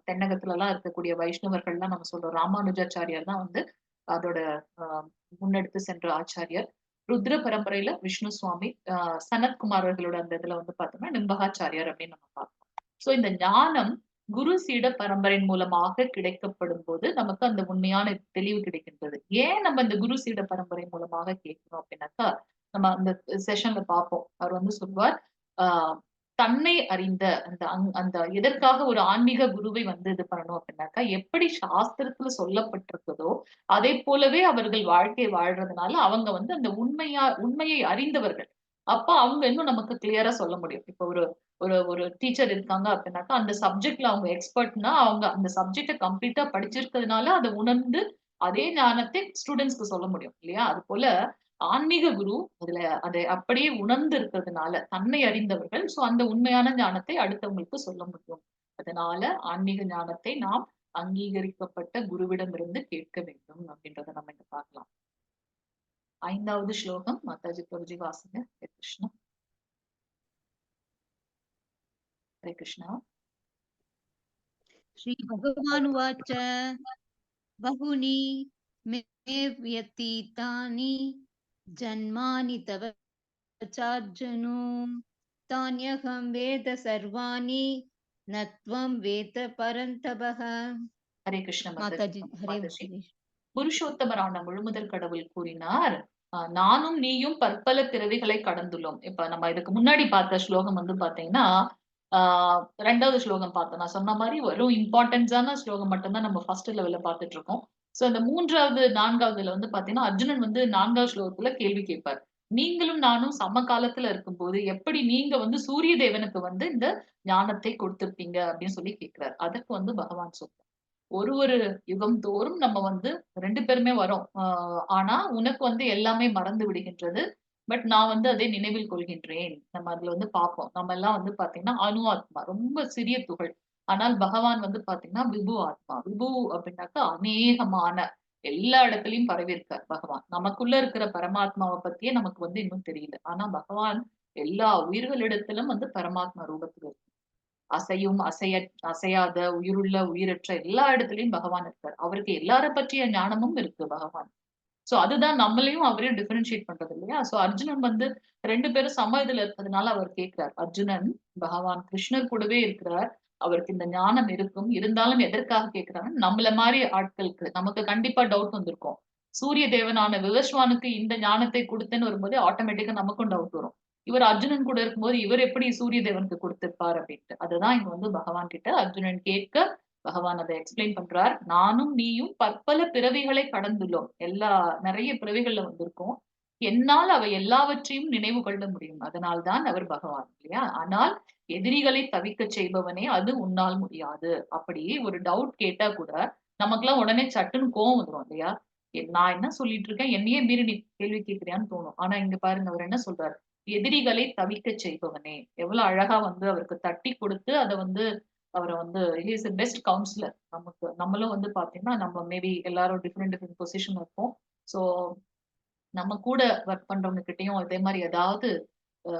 தென்னகத்துல எல்லாம் இருக்கக்கூடிய வைஷ்ணவர்கள்லாம் நம்ம சொல்றோம். ராமானுஜாச்சாரியர் தான் அதோட முன்னெடுத்து சென்ற ஆச்சாரியர். ருத்ர பரம்பரையில விஷ்ணு சுவாமி, சனத்குமாரர்களோட அந்த இதுல வந்து பாத்தோம்னா நிம்பகாச்சாரியர் அப்படின்னு நம்ம பார்ப்போம். சோ இந்த ஞானம் குரு சீட பரம்பரையின் மூலமாக கிடைக்கப்படும் போது நமக்கு அந்த உண்மையான தெளிவு கிடைக்கின்றது. ஏன் நம்ம இந்த குரு சீட பரம்பரை மூலமாக கேட்கிறோம் அப்படின்னாக்கா நம்ம அந்த செஷன்ல பார்ப்போம். அவர் வந்து சொல்வார் ஆஹ் தன்னை அறிந்த அந்த எதற்காக ஒரு ஆன்மீக குருவை வந்து இது பண்ணணும் அப்படின்னாக்கா எப்படி சாஸ்திரத்துல சொல்லப்பட்டிருக்குதோ அதை போலவே அவர்கள் வாழ்க்கை வாழ்றதுனால அவங்க வந்து அந்த உண்மையை அறிந்தவர்கள். அப்ப அவங்க இன்னும் நமக்கு கிளியரா சொல்ல முடியும். இப்ப ஒரு ஒரு ஒரு டீச்சர் இருக்காங்க அப்படின்னாக்கா அந்த சப்ஜெக்ட்ல அவங்க எக்ஸ்பர்ட்னா அவங்க அந்த சப்ஜெக்ட கம்ப்ளீட்டா படிச்சிருக்கிறதுனால அதை உணர்ந்து அதே ஞானத்தை ஸ்டூடெண்ட்ஸ்க்கு சொல்ல முடியும் இல்லையா? அது போல ஆன்மீக குரு அதுல அதை அப்படியே உணர்ந்து இருக்கிறதுனால தன்னை அறிந்தவர்கள். சோ அந்த உண்மையான ஞானத்தை அடுத்தவங்களுக்கு சொல்ல முடியும். அதனால ஆன்மீக ஞானத்தை நாம் அங்கீகரிக்கப்பட்ட குருவிடமிருந்து கேட்க வேண்டும் அப்படின்றத நம்ம இங்க பார்க்கலாம். 5வது ஸ்லோகம் மாதாஜி பிரபுஜி வாசிங்க. ஹரே கிருஷ்ணா. ஹரே கிருஷ்ணா. श्री भगवानुवाच बहुनि मे व्यतीतानि जन्मानि तव चार्जुनो तान्यहं वेद सर्वाणि न त्वं वेद परन्तपः. ஹரே கிருஷ்ண माताजी हरे மாதாஜி. हरे. புருஷோத்தமரான முழுமுதற் கடவுள் கூறினார், நானும் நீயும் பற்பல பிறவிகளை கடந்துள்ளோம். இப்ப நம்ம இதுக்கு முன்னாடி பார்த்த ஸ்லோகம் வந்து பாத்தீங்கன்னா 2வது ஸ்லோகம் பார்த்தோம். நான் சொன்ன மாதிரி வெறும் இம்பார்ட்டன்ஸான ஸ்லோகம் மட்டும்தான் நம்ம ஃபர்ஸ்ட் லெவல்ல பார்த்துட்டு இருக்கோம். சோ இந்த 3வது 4வதுல வந்து பாத்தீங்கன்னா அர்ஜுனன் வந்து 4வது ஸ்லோகத்துல கேள்வி கேட்பார். நீங்களும் நானும் சம காலத்துல இருக்கும்போது எப்படி நீங்க வந்து சூரிய தேவனுக்கு வந்து இந்த ஞானத்தை கொடுத்திருப்பீங்க அப்படின்னு சொல்லி கேட்கிறார். அதற்கு வந்து பகவான் சொல்றார், ஒரு யுகம் தோறும் நம்ம வந்து 2 பேருமே வரோம். ஆனா உனக்கு வந்து எல்லாமே மறந்து விடுகின்றது. பட் நான் வந்து அதை நினைவில் கொள்கின்றேன். நம்ம அதுல வந்து பார்ப்போம். நம்ம எல்லாம் வந்து பாத்தீங்கன்னா அணு ஆத்மா, ரொம்ப சிறிய துகள். ஆனால் பகவான் வந்து பாத்தீங்கன்னா விபு ஆத்மா. விபு அப்படின்னாக்கா அநேகமான எல்லா இடத்துலயும் பரவி இருக்கார் பகவான். நமக்குள்ள இருக்கிற பரமாத்மாவை பத்தியே நமக்கு வந்து இன்னும் தெரியல. ஆனா பகவான் எல்லா உயிர்களிடத்திலும் வந்து பரமாத்மா ரூபத்துல இருக்கு. அசையும் அசையாத உயிருள்ள உயிரற்ற எல்லா இடத்துலயும் பகவான் இருக்கார். அவருக்கு எல்லார பற்றிய ஞானமும் இருக்கு பகவான். சோ அதுதான் நம்மளையும் அவரையும் டிஃபரன்ஷியேட் பண்றது இல்லையா? சோ அர்ஜுனன் வந்து 2 பேரும் சம இதுல இருக்கிறதுனால அவர் கேட்கிறார். அர்ஜுனன் பகவான் கிருஷ்ணர் கூடவே இருக்கிறார். அவருக்கு இந்த ஞானம் இருக்கும். இருந்தாலும் எதற்காக கேட்கிறாருன்னா, நம்மள மாரி ஆட்களுக்கு நமக்கு கண்டிப்பா டவுட் வந்திருக்கும். சூரிய தேவனான விவஸ்வானுக்கு இந்த ஞானத்தை குடுத்தேன்னு வரும்போது ஆட்டோமேட்டிக்கா நமக்கும் டவுட் வரும். இவர் அர்ஜுனன் கூட இருக்கும்போது இவர் எப்படி சூரிய தேவனுக்கு கொடுத்திருப்பார் அப்படின்ட்டு. அதுதான் இங்க வந்து பகவான் கிட்ட அர்ஜுனன் கேட்க பகவான் அதை எக்ஸ்பிளைன் பண்றார். நானும் நீயும் பற்பல பிறவிகளை கடந்துள்ளோம். நிறைய பிறவிகள்ல வந்திருக்கோம். என்னால் அவை எல்லாவற்றையும் நினைவு கொள்ள முடியும். அதனால்தான் அவர் பகவான் இல்லையா? ஆனால் எதிரிகளை தவிக்கச் செய்பவனே அது உன்னால் முடியாது. அப்படி ஒரு டவுட் கேட்டா கூட நமக்கெல்லாம் உடனே சட்டுன்னு கோவம் வந்துரும் இல்லையா? நான் என்ன சொல்லிட்டு இருக்கேன்? என்னையே மீறி நீ கேள்வி கேட்கிறியான்னு தோணும். ஆனா இங்க பாருங்க அவர் என்ன சொல்றாரு? எதிரிகளை தவிக்கச் செய்பவனே. எவ்வளவு அழகா வந்து அவருக்கு தட்டி கொடுத்து அத வந்து அவர வந்து he is the best councillor. நம்மளும் வந்து பாத்தீங்கன்னா, நம்ம மேபி எல்லாரும் டிஃபரெண்ட் பொசிஷன்ல இருப்போம். சோ நம்ம கூட ஒர்க் பண்றவங்க கிட்டயும் இதே மாரி ஏதாவது அ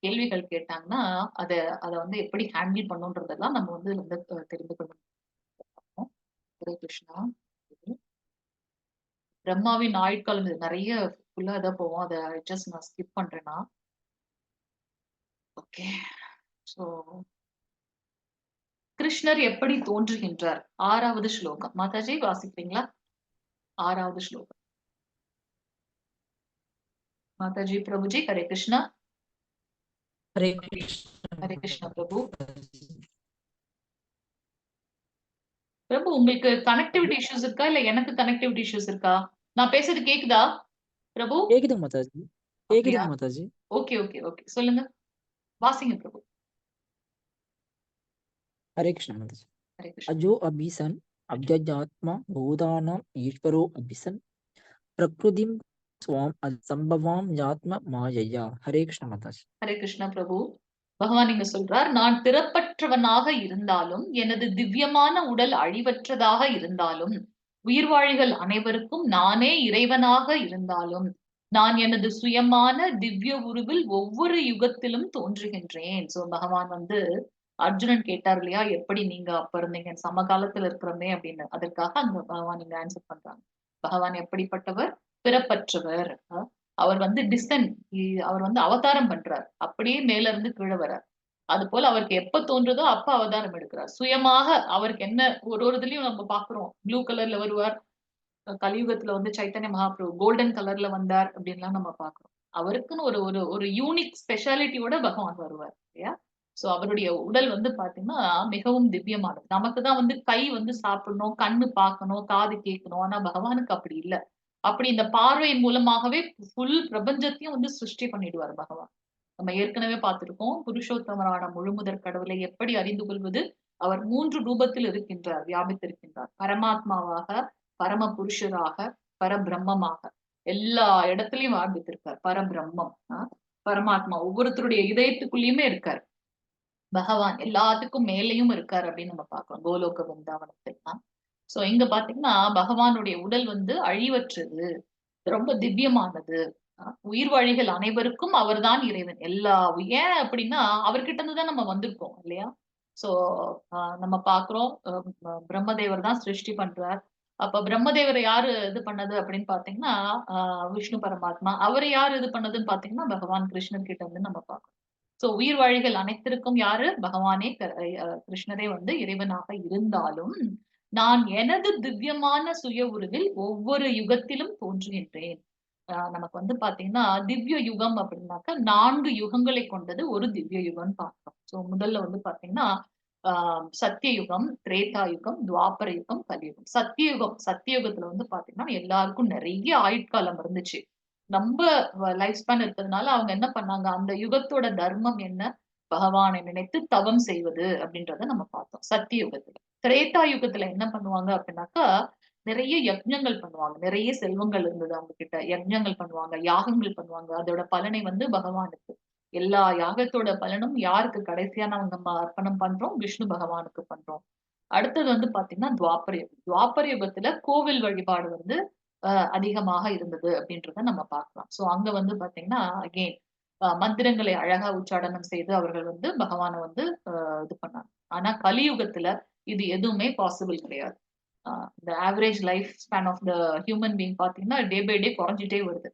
கேள்விகள் கேட்டாங்கன்னா, அத அத வந்து எப்படி ஹேண்டில் பண்ணணும்ன்றதெல்லாம் நம்ம வந்து தெரிந்துக்கணும். ஹரே கிருஷ்ணா. பிரம்மாவின் ஆயுட்காலம் இது நெறைய ஃபுல்லா இதா போகும். அத ஜஸ்ட் நான் ஸ்கிப் பண்றேன் நான். ஓகே. சோ கிருஷ்ணர் எப்படி தோன்றுகின்றார்? 6வது ஸ்லோகம். மாதாஜி வாசிக்கிறீங்களா? 6வது ஸ்லோகம். माताजी प्रभु जी हरे कृष्णा। हरे हरे कृष्णा कृष्ण प्रभु। பிரபு உங்களுக்கு கனெக்டிவிட்டி இஷ்யூஸ் இருக்கா இல்ல எனக்கு கனெக்டிவிட்டி இஷ்யூஸ் இருக்கா? நான் பேசுறது கேக்குதா பிரபு? கேக்குதுங்க மாதாஜி, அப்படியா? கேக்குதுங்க மாதாஜி. ஓகே ஓகே ஓகே சொல்லுங்க, வாசிங்க பிரபு. हरे कृष्ण माताजी। हरे कृष्ण। अजो अभिसन अव्यजात्मा भूतानां ईश्वरो अभिसन प्रकृतिं स्वाम असंभवाम यात्मा मायया। हरे कृष्ण माताजी। ஹரே கிருஷ்ணா பிரபு. பகவான் இங்க சொல்றார், நான் பிறப்பற்றவனாக இருந்தாலும் எனது திவ்யமான உடல் அழிவற்றதாக இருந்தாலும் உயிர்வாழிகள் அனைவருக்கும் நானே இறைவனாக இருந்தாலும் நான் எனது சுயமான திவ்ய உருவில் ஒவ்வொரு யுகத்திலும் தோன்றுகின்றேன். சோ பகவான் வந்து அர்ஜுனன் கேட்டார் இல்லையா, எப்படி நீங்க அப்ப இருந்தீங்க சமகாலத்துல இருக்கிறோமே அப்படின்னு. அதற்காக அந்த பகவான் இங்க ஆன்சர் பண்றாங்க. பகவான் எப்படிப்பட்டவர்? பிறப்பற்றவர். அவர் வந்து அவர் வந்து அவதாரம் பண்றார். அப்படியே மேல இருந்து கீழ வரார். அது போல அவருக்கு எப்ப தோன்றுதோ அப்ப அவதாரம் எடுக்கிறார். சுயமாக அவருக்கு என்ன ஒரு ஒரு இதுலயும் நம்ம பார்க்கிறோம். ப்ளூ கலர்ல வருவார். கலியுகத்துல வந்து சைத்தன்ய மகாபிரபு கோல்டன் கலர்ல வந்தார் அப்படின்லாம் நம்ம பார்க்கிறோம். அவருக்குன்னு ஒரு ஒரு ஒரு யூனிக் ஸ்பெஷாலிட்டியோட பகவான் வருவார் இல்லையா? சோ அவருடைய உடல் வந்து பாத்தீங்கன்னா மிகவும் திவ்யமானது. நமக்கு தான் வந்து கை வந்து சாப்பிடணும், கண்ணு பார்க்கணும், காது கேட்கணும். ஆனா பகவானுக்கு அப்படி இல்ல. அப்படி இந்த பார்வையின் மூலமாகவே ஃபுல் பிரபஞ்சத்தையும் வந்து சிருஷ்டி பண்ணிடுவார் பகவான். நம்ம ஏற்கனவே பார்த்திருக்கோம். புருஷோத்தமரான முழுமுதற் கடவுளை எப்படி அறிந்து கொள்வது? அவர் 3 ரூபத்தில் இருக்கின்றார், வியாபித்திருக்கின்றார். பரமாத்மாவாக, பரம புருஷராக, பரபிரம்மமாக. எல்லா இடத்திலயும் வியாபித்திருக்கார். பரபிரம்மம். பரமாத்மா ஒவ்வொருத்தருடைய இதயத்துக்குள்ளயுமே இருக்கார். பகவான் எல்லாத்துக்கும் மேலேயும் இருக்கார் அப்படின்னு நம்ம பார்க்கிறோம். கோலோக பிருந்தாவனத்தில். சோ இங்க பாத்தீங்கன்னா பகவானுடைய உடல் வந்து அழிவற்றது. ரொம்ப திவ்யமானது. உயிர் வாழிகள் அனைவருக்கும் அவர்தான் இறைவன். ஏன் அப்படின்னா அவர்கிட்ட இருந்து தான் நம்ம வந்திருக்கோம் இல்லையா? சோ நம்ம பார்க்கிறோம் பிரம்மதேவர் தான் சிருஷ்டி பண்றார். அப்ப பிரம்மதேவரை யாரு இது பண்ணது அப்படின்னு பாத்தீங்கன்னா விஷ்ணு பரமாத்மா. அவரை யாரு இது பண்ணதுன்னு பாத்தீங்கன்னா பகவான் கிருஷ்ணன் கிட்ட இருந்து நம்ம பார்க்கிறோம். சோ உயிர் வாழிகள் அனைத்திற்கும் யாரு? பகவானே கிருஷ்ணரே வந்து இறைவனாக இருந்தாலும் நான் எனது திவ்யமான சுய உருவில் ஒவ்வொரு யுகத்திலும் தோன்றுகின்றேன். நமக்கு வந்து பாத்தீங்கன்னா திவ்ய யுகம் அப்படின்னாக்கா 4 யுகங்களை கொண்டது ஒரு திவ்ய யுகம்னு பார்க்கிறோம். சோ முதல்ல வந்து பாத்தீங்கன்னா சத்திய யுகம், திரேதா யுகம், துவாபர யுகம், கலியுகம். சத்தியயுகத்துல வந்து பாத்தீங்கன்னா எல்லாருக்கும் நிறைய ஆயுட்காலம் இருந்துச்சு. ரொம்ப லைஃப் ஸ்பேன் இருக்கிறதுனால அவங்க என்ன பண்ணாங்க, அந்த யுகத்தோட தர்மம் என்ன? பகவானை நினைத்து தவம் செய்வது அப்படின்றத நம்ம பார்த்தோம் சத்தியயுகத்துல. திரேதா யுகத்துல என்ன பண்ணுவாங்க அப்படின்னாக்கா, நிறைய யக்ஞங்கள் பண்ணுவாங்க. நிறைய செல்வங்கள் இருந்தது அவங்க கிட்ட. யக்ஞங்கள் பண்ணுவாங்க, யாகங்கள் பண்ணுவாங்க. அதோட பலனை வந்து பகவானுக்கு. எல்லா யாகத்தோட பலனும் யாருக்கு கடைசியா நம்ம அர்ப்பணம் பண்றோம்? விஷ்ணு பகவானுக்கு பண்றோம். அடுத்தது வந்து பாத்தீங்கன்னா துவாபர யுகம். துவாபர யுகத்துல கோவில் வழிபாடு வந்து அதிகமாக இருந்தது அப்படின்றத நம்ம பார்க்கலாம். சோ அங்க வந்து பாத்தீங்கன்னா அகைன் மந்திரங்களை அழகா உச்சாடனம் செய்து அவர்கள் வந்து பகவான வந்து இது பண்ணாங்க. ஆனா கலியுகத்துல இது எதுவுமே பாசிபிள் கிடையாது. இந்த average life span of the human being பாத்தீங்கன்னா டே பை டே குறைஞ்சிட்டே வருது.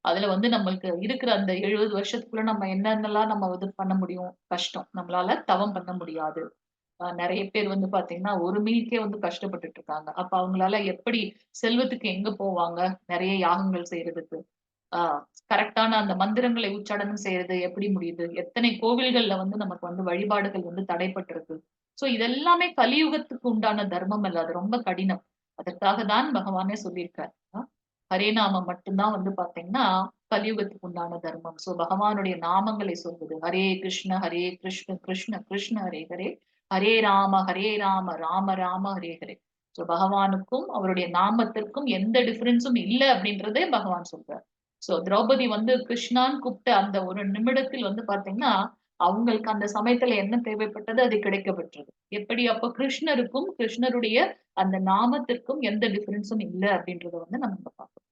அதுல வந்து நம்மளுக்கு இருக்கிற அந்த 70 வருஷத்துக்குள்ள நம்ம என்னென்னலாம் நம்ம இது பண்ண முடியும்? கஷ்டம். நம்மளால தவம் பண்ண முடியாது. நெறைய பேர் வந்து பாத்தீங்கன்னா, ஒரு மீல்க்கே வந்து கஷ்டப்பட்டுட்டு இருக்காங்க. அப்ப அவங்களால எப்படி செல்வத்துக்கு எங்க போவாங்க? நெறைய யாகங்கள் செய்றதுக்கு. ஆ கரெக்ட்டான அந்த மந்திரங்களை உச்சாடனம் செய்றது எப்படி முடியுது? எத்தனை கோவில்கள்ல வந்து நமக்கு வந்து வழிபாடுகள் வந்து தடைப்பட்டிருக்கு. சோ இதெல்லாமே கலியுகத்துக்கு உண்டான தர்மம் அல்ல. அது ரொம்ப கடினம். அதற்காக தான் பகவானே சொல்லியிருக்கார். ஹரே நாமம் மட்டும் தான் வந்து பாத்தீங்கன்னா, கலியுகத்துக்கு உண்டான தர்மம். சோ பகவானுடைய நாமங்களை சொல்வது. ஹரே கிருஷ்ண கிருஷ்ண கிருஷ்ண ஹரே ஹரே. ஹரே ராம ராம ராம ஹரே ஹரே. சோ பகவானுக்கும் அவருடைய நாமத்திற்கும் எந்த டிஃபரன்ஸும் இல்ல அப்படின்றதே பகவான் சொல்றார். சோ திரௌபதி வந்து கிருஷ்ணான்னு கூப்பிட்ட அந்த ஒரு நிமிடத்தில் வந்து பாத்தீங்கன்னா, அவங்களுக்கு அந்த சமயத்துல என்ன தேவைப்பட்டது அது கிடைக்கப்பெற்றது. எப்படி அப்ப கிருஷ்ணருக்கும், கிருஷ்ணருடைய அந்த நாமத்திற்கும் எந்த டிஃபரன்ஸும் இல்ல அப்படின்றத வந்து நம்ம இங்க பார்க்கிறோம்.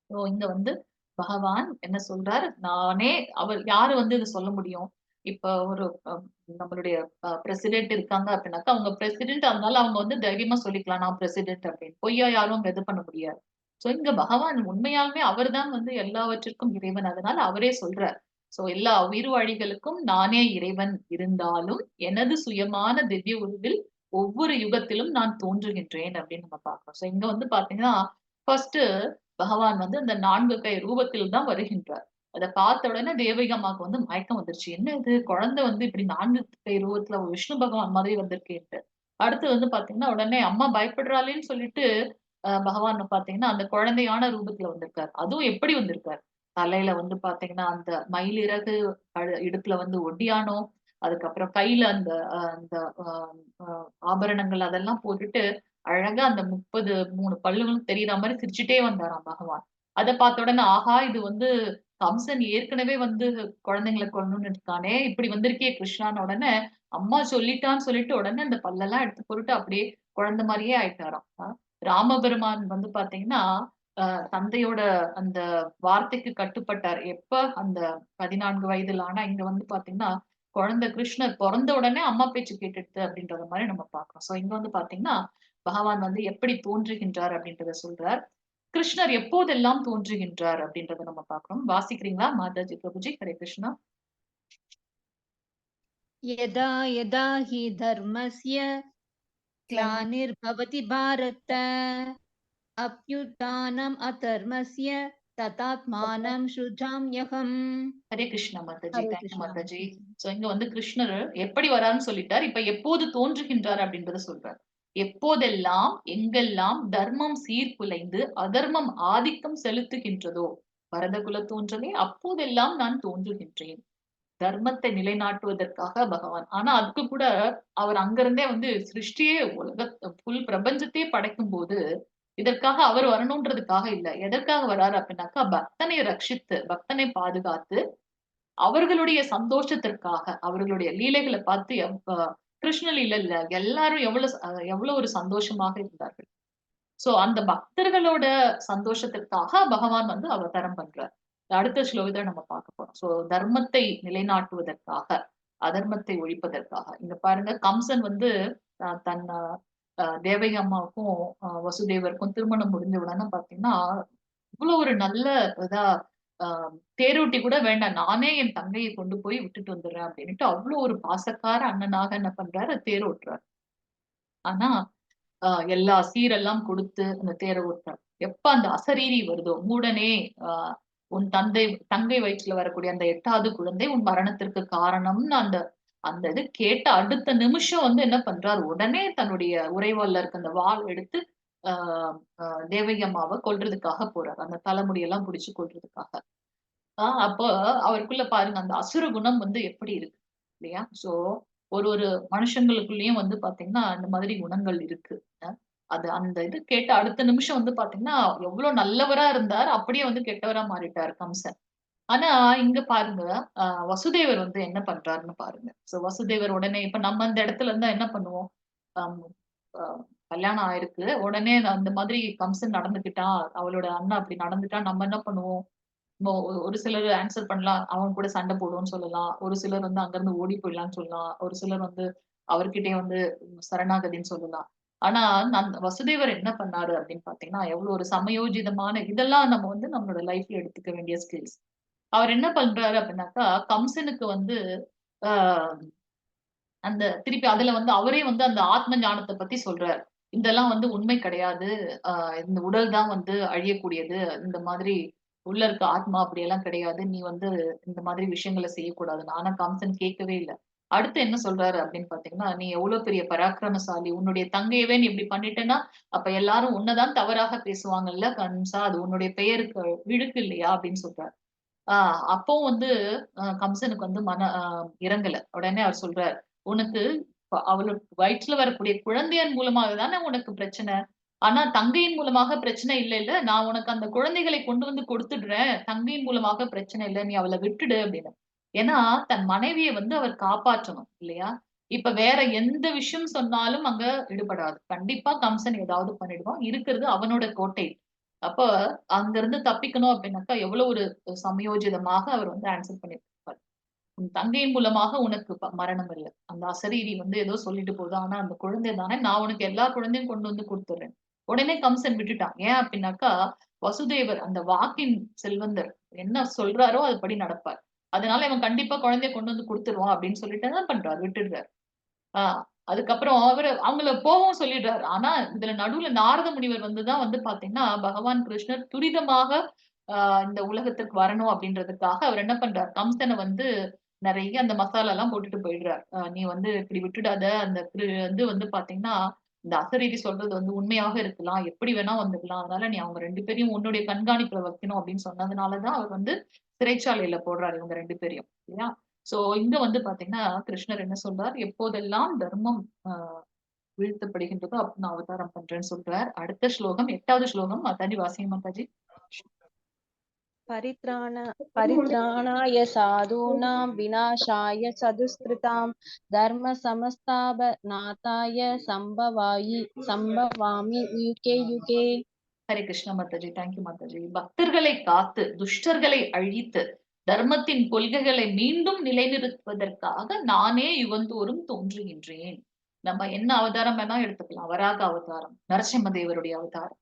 சோ இங்க வந்து பகவான் என்ன சொல்றார்? நானே அவர் யாரு வந்து இத சொல்ல முடியும்? இப்ப ஒரு நம்மளுடைய பிரசிடென்ட் இருக்காங்க அப்படின்னாக்கா, அவங்க பிரசிடென்ட் அதனால அவங்க வந்து தைரியமா சொல்லிக்கலாம். நான் பிரசிடென்ட் அப்படின்னு. பொய்யா யாரும் அங்க இது பண்ண முடியாது. சோ இங்க பகவான் உண்மையாலுமே அவர்தான் வந்து எல்லாவற்றிற்கும் இறைவன். அதனால அவரே சொல்றார். சோ எல்லா உயிர்வாழிகளுக்கும் நானே இறைவன் இருந்தாலும், எனது சுயமான திவ்ய உருவில் ஒவ்வொரு யுகத்திலும் நான் தோன்றுகின்றேன் அப்படின்னு நம்ம பார்க்கிறோம். சோ இங்க வந்து பார்த்தீங்கன்னா, ஃபர்ஸ்ட் பகவான் வந்து அந்த 4 கை ரூபத்தில் தான் வருகின்றார். அத பார்த்த உடனே தேவகி அம்மாவுக்கு வந்து மயக்கம் வந்துருச்சு. என்ன இது குழந்தை வந்து இப்படி 4 கை ரூபத்துல விஷ்ணு பகவான் மாதிரி வந்திருக்கேன்ட்டு. அடுத்து வந்து பார்த்தீங்கன்னா, உடனே அம்மா பயப்படுறாளேன்னு சொல்லிட்டு பகவான் பார்த்தீங்கன்னா, அந்த குழந்தையான ரூபத்துல வந்திருக்காரு. அதுவும் எப்படி வந்திருக்காரு? தலையில வந்து பார்த்தீங்கன்னா, அந்த மயில் இறகு, இடுப்புல வந்து ஒட்டியாணம், அதுக்கப்புறம் கையில அந்த அந்த அ அ ஆபரணங்கள் அதெல்லாம் போட்டுட்டு, அழகா அந்த 33 பல்லுகளும் தெரியிற மாரி சிரிச்சுட்டே வந்தாராம் பகவான். அத பார்த்த உடனே, ஆஹா! இது வந்து கம்சன் ஏற்கனவே வந்து குழந்தைங்கள கொல்லணும்னு இருக்கானே! இப்படி வந்திருக்கே கிருஷ்ணான்ன உடனே, அம்மா சொல்லிட்டான்னு சொல்லிட்டு உடனே அந்த பல்லெல்லாம் எடுத்து போட்டுட்டு அப்படியே குழந்தை மாரியே ஆயிட்டாராம். ராமபெருமான் வந்து பார்த்தீங்கன்னா, அ தந்தையோட அந்த வார்த்தைக்கு கட்டுப்பட்டார். எப்ப அந்த 14 வயதுல. ஆனா இங்க வந்து பார்த்தீங்கன்னா, குழந்தை கிருஷ்ணர் பொறந்த உடனே அம்மா பேச்சு கேட்டுடுது அப்படின்றத மாரி நம்ம பார்க்கிறோம். சோ இங்க வந்து பார்த்தீங்கன்னா, பகவான் வந்து எப்படி தோன்றுகின்றார் அப்படின்றத சொல்றார். கிருஷ்ணர் எப்போதெல்லாம் தோன்றுகின்றார் அப்படின்றத நம்ம பார்க்கிறோம். வாசிக்கிறீங்களா? மாதாஜி பிரபுஜி. ஹரே கிருஷ்ணா. यदा यदा हि धर्मस्य ग्लानिर्भवति भारत अभ्युत्थानम् अधर्मस्य तदात्मानं सृजाम्यहम्. ஹரே கிருஷ்ணா மாதாஜி. हरे தேங்க்யூ कृष्णा மாதாஜி. माताजी. சோ இங்க வந்து கிருஷ்ணர் எப்படி வராருன்னு சொல்லிட்டார். இப்ப எப்போது தோன்றுகின்றார் அப்படின்றத சொல்றார். எப்போதெல்லாம், எங்கெல்லாம் தர்மம் சீர்குலைந்து, அதர்மம் ஆதிக்கம் செலுத்துகின்றதோ, பரதகுல தோன்றலே அப்போதெல்லாம் நான் தோன்றுகின்றேன். தர்மத்தை நிலைநாட்டுவதற்காக பகவான். ஆனா அதுக்கு கூட அவர் அங்கிருந்தே வந்து சிருஷ்டியே ஃபுல் பிரபஞ்சத்தையே படைக்கும்போது, இதற்காக அவர் வரணும்ன்றதுக்காக இல்ல. எதற்காக வராரு அப்படின்னாக்கா, பக்தனை ரட்சித்து, பக்தனை பாதுகாத்து, அவர்களுடைய சந்தோஷத்திற்காக, அவர்களுடைய லீலைகள பார்த்து கிருஷ்ண லீலைல எல்லாரும் எவ்வளவு ஒரு சந்தோஷமாக இருந்தார்கள். சோ அந்த பக்தர்களோட சந்தோஷத்திற்காக பகவான் வந்து அவதாரம் பண்றார். அடுத்த ஸ்லோகத்துல நம்ம பார்க்க போறோம். சோ தர்மத்தை நிலைநாட்டுவதற்காக, அதர்மத்தை ஒழிப்பதற்காக. இங்க பாருங்க கம்சன் வந்து தன் தேவகி அம்மாவுக்கும், வசுதேவருக்கும் திருமணம் முடிஞ்ச உடனே பார்த்தீங்கன்னா, இவ்ளோ ஒரு நல்ல இதா அ தேரோட்டி கூட வேண்டாம். நானே என் தங்கைய கொண்டு போய் விட்டுட்டு வந்துடுறேன் அப்டின்னுட்டு, அவ்ளோ ஒரு பாசக்கார அண்ணனாக என்ன பண்றாரு, தேர் ஓட்டுறாரு. ஆனா எல்லா சீரெல்லாம் கொடுத்து அந்த தேர ஓட்டுறார். எப்ப அந்த அசரீரி வருதோ, "மூடனே அ உன் தங்கை வயிற்றில வரக்கூடிய அந்த 8வது குழந்தை உன் மரணத்திற்கு காரணம்னு" அந்த அந்த இது கேட்ட அடுத்த நிமிஷம் வந்து என்ன பண்றார், உடனே தன்னுடைய உறைவாள்ல இருக்க அந்த வாள் எடுத்து அ அ தேவகி அம்மாவ கொல்றதுக்காக போறார். அந்த தலைமுடியெல்லாம் புடிச்சு கொல்றதுக்காக. அப்போ அவருக்குள்ள பாருங்க அந்த அசுர குணம் வந்து எப்படி இருக்கு இல்லையா? சோ ஒரு மனுஷங்களுக்குள்ளயும் வந்து பாத்தீங்கன்னா, அந்த மாதிரி குணங்கள் இருக்கு. அ அது அந்த இது கேட்ட அடுத்த நிமிஷம் வந்து பாத்தீங்கன்னா, எவ்ளோ நல்லவரா இருந்தார், அப்படியே வந்து கெட்டவரா மாறிட்டாரு கம்சன். ஆனா இங்க பாருங்க, வசுதேவர் வந்து என்ன பண்றாருன்னு பாருங்க. சோ வசுதேவர் உடனே இப்ப நம்ம அந்த இடத்துல இருந்தா என்ன பண்ணுவோம்? அம் அ கல்யாணம் ஆயிருக்கு. உடனே அந்த மாதிரி கம்சன் நடந்துக்கிட்டான், அவளோட அண்ணன் அப்படி நடந்துட்டான், நம்ம என்ன பண்ணுவோம்? ஒரு சிலர் ஆன்சர் பண்ணலாம். அவன் கூட சண்டை போடுவோம்ன்னு சொல்லலாம். ஒரு சிலர் வந்து அங்கருந்து ஓடி போயிடலாம்ன்னு சொல்லலாம். ஒரு சிலர் வந்து அவர்கிட்டயே வந்து சரணாகதின்னு சொல்லலாம். ஆனா அந்த வசுதேவர் என்ன பண்ணாரு அப்படின்னு பாத்தீங்கன்னா, எவ்வளவு ஒரு சமயோஜிதமான இதெல்லாம் நம்ம வந்து நம்மளோட லைஃப்ல எடுத்துக்க வேண்டிய ஸ்கில்ஸ். அவர் என்ன பண்றாரு அப்படின்னாக்கா, கம்சனுக்கு வந்து ஆஹ் அந்த திருப்பி அதுல வந்து அவரே வந்து அந்த ஆத்ம ஞானத்த பத்தி சொல்றாரு. இதெல்லாம் வந்து உண்மை கிடையாது. இந்த உடல் தான் வந்து அழியக்கூடியது. இந்த மாதிரி உள்ள இருக்க ஆத்மா அப்படியெல்லாம் கிடையாது. நீ வந்து இந்த மாதிரி விஷயங்கள செய்யக்கூடாதுன்னு. ஆனா கம்சன் கேட்கவே இல்ல. அடுத்து என்ன சொல்றாரு அப்படின்னு பார்த்தீங்கன்னா, "நீ எவ்வளவு பெரிய பராக்கிரமசாலி. உன்னுடைய தங்கையவே நீ இப்படி பண்ணிட்டேன்னா, அப்ப எல்லாரும் உன்ன தான் தவறாக பேசுவாங்கல்ல கம்சா. அது உன்னுடைய பெயருக்கு இழுக்கு இல்லையா?" அப்படின்னு சொல்றாரு. ஆ அப்பவும் வந்து கம்சனுக்கு வந்து இரங்கல. உடனே அவர் சொல்றாரு, "உனக்கு அவளுக்கு வயிற்றுல வரக்கூடிய குழந்தையின் மூலமாக தானே உனக்கு பிரச்சனை. ஆனா தங்கையின் மூலமாக பிரச்சனை இல்லைல்ல. நான் உனக்கு அந்த குழந்தைகளை கொண்டு வந்து குடுத்துடுறேன். தங்கையின் மூலமாக பிரச்சனை இல்ல. நீ அவள விட்டுடு" அப்படின்னு. ஏன்னா, தன் மனைவிய வந்து அவர் காப்பாற்றணும் இல்லையா? இப்ப வேற எந்த விஷயம் சொன்னாலும் அங்க ஈடுபடாது. கண்டிப்பா கம்சன் ஏதாவது பண்ணிடுவான். இருக்கிறது அவனோட கோட்டை. அப்ப அங்கிருந்து தப்பிக்கணும் அப்படின்னாக்கா, எவ்வளவு ஒரு சமயோஜிதமாக அவர் வந்து ஆன்ஸர் பண்ணியிருப்பார். "உன் தங்கையின் மூலமாக உனக்கு மரணம் இல்ல. அந்த அசரீரி வந்து ஏதோ சொல்லிட்டு போகுது. ஆனா அந்த குழந்தை தானே, நான் உனக்கு எல்லா குழந்தையும் கொண்டு வந்து குடுத்துடுறேன்." உடனே கம்சன் விட்டுட்டான். ஏன் அப்படின்னாக்கா, வசுதேவர் அந்த வாக்கின் செல்வந்தர். என்ன சொல்றாரோ அதுபடி நடப்பார். அதனால இவன் கண்டிப்பா குழந்தைய கொண்டு வந்து குடுத்துருவான் அப்படின்னு சொல்லிட்டு என்ன பண்றாரு? விட்டுடுறாரு. ஆ. அதுக்கப்புறம் அவங்கள போகவும் சொல்லிடுறாரு. ஆனா, இதுல நடுவுல நாரத முனிவர் வந்து தான் வந்து பாத்தீங்கன்னா, பகவான் கிருஷ்ணர் துரிதமாக ஆ இந்த உலகத்திற்கு வரணும் அப்படின்றதுக்காக அவர் என்ன பண்றார், கம்சன வந்து நெறைய அந்த மசாலாலாம் போட்டுட்டு போயிடுறார். "நீ வந்து இப்படி விட்டுடாத. அந்த வந்து வந்து பாத்தீங்கன்னா, இந்த அசரீரி சொல்றது வந்து உண்மையாக இருக்கலாம். எப்படி வேணா வந்துடலாம். அதனால நீ அவங்க 2 பேரையும் உன்னுடைய கண்காணிப்புல வைக்கணும்" அப்படின்னு சொன்னதுனால தான் அவர் வந்து சிறைச்சாலையில போடுறாரு இவங்க 2 பேரையும். இல்லையா? சோ இங்க வந்து பாத்தீங்கன்னா, கிருஷ்ணர் என்ன சொல்றார், எப்போதெல்லாம் தர்மம் அ வீழ்த்தப்படுகின்றதோ, அப்ப நான் அவதாரம் பண்றேன்னு சொல்றார். அடுத்த ஸ்லோகம் 8வது ஸ்லோகம் மாதாஜி வாசிங்க மாதாஜி. परित्राण परित्राणाय साधूनां विनाशाय सदुष्कृतां धर्मसंस्थापनार्थाय संभवामि युगे युगे. ஹரே கிருஷ்ண மாதாஜி. தேங்க்யூ மாதாஜி. பக்தர்களை காத்து, துஷ்டர்களை அழித்து, தர்மத்தின் கொள்கைகளை மீண்டும் நிலைநிறுத்துவதற்காக நானே யுகந்தோறும் தோன்றுகின்றேன். நம்ம என்ன அவதாரம் வேணா எடுத்துக்கலாம். வராக அவதாரம், நரசிம்ம தேவருடைய அவதாரம்.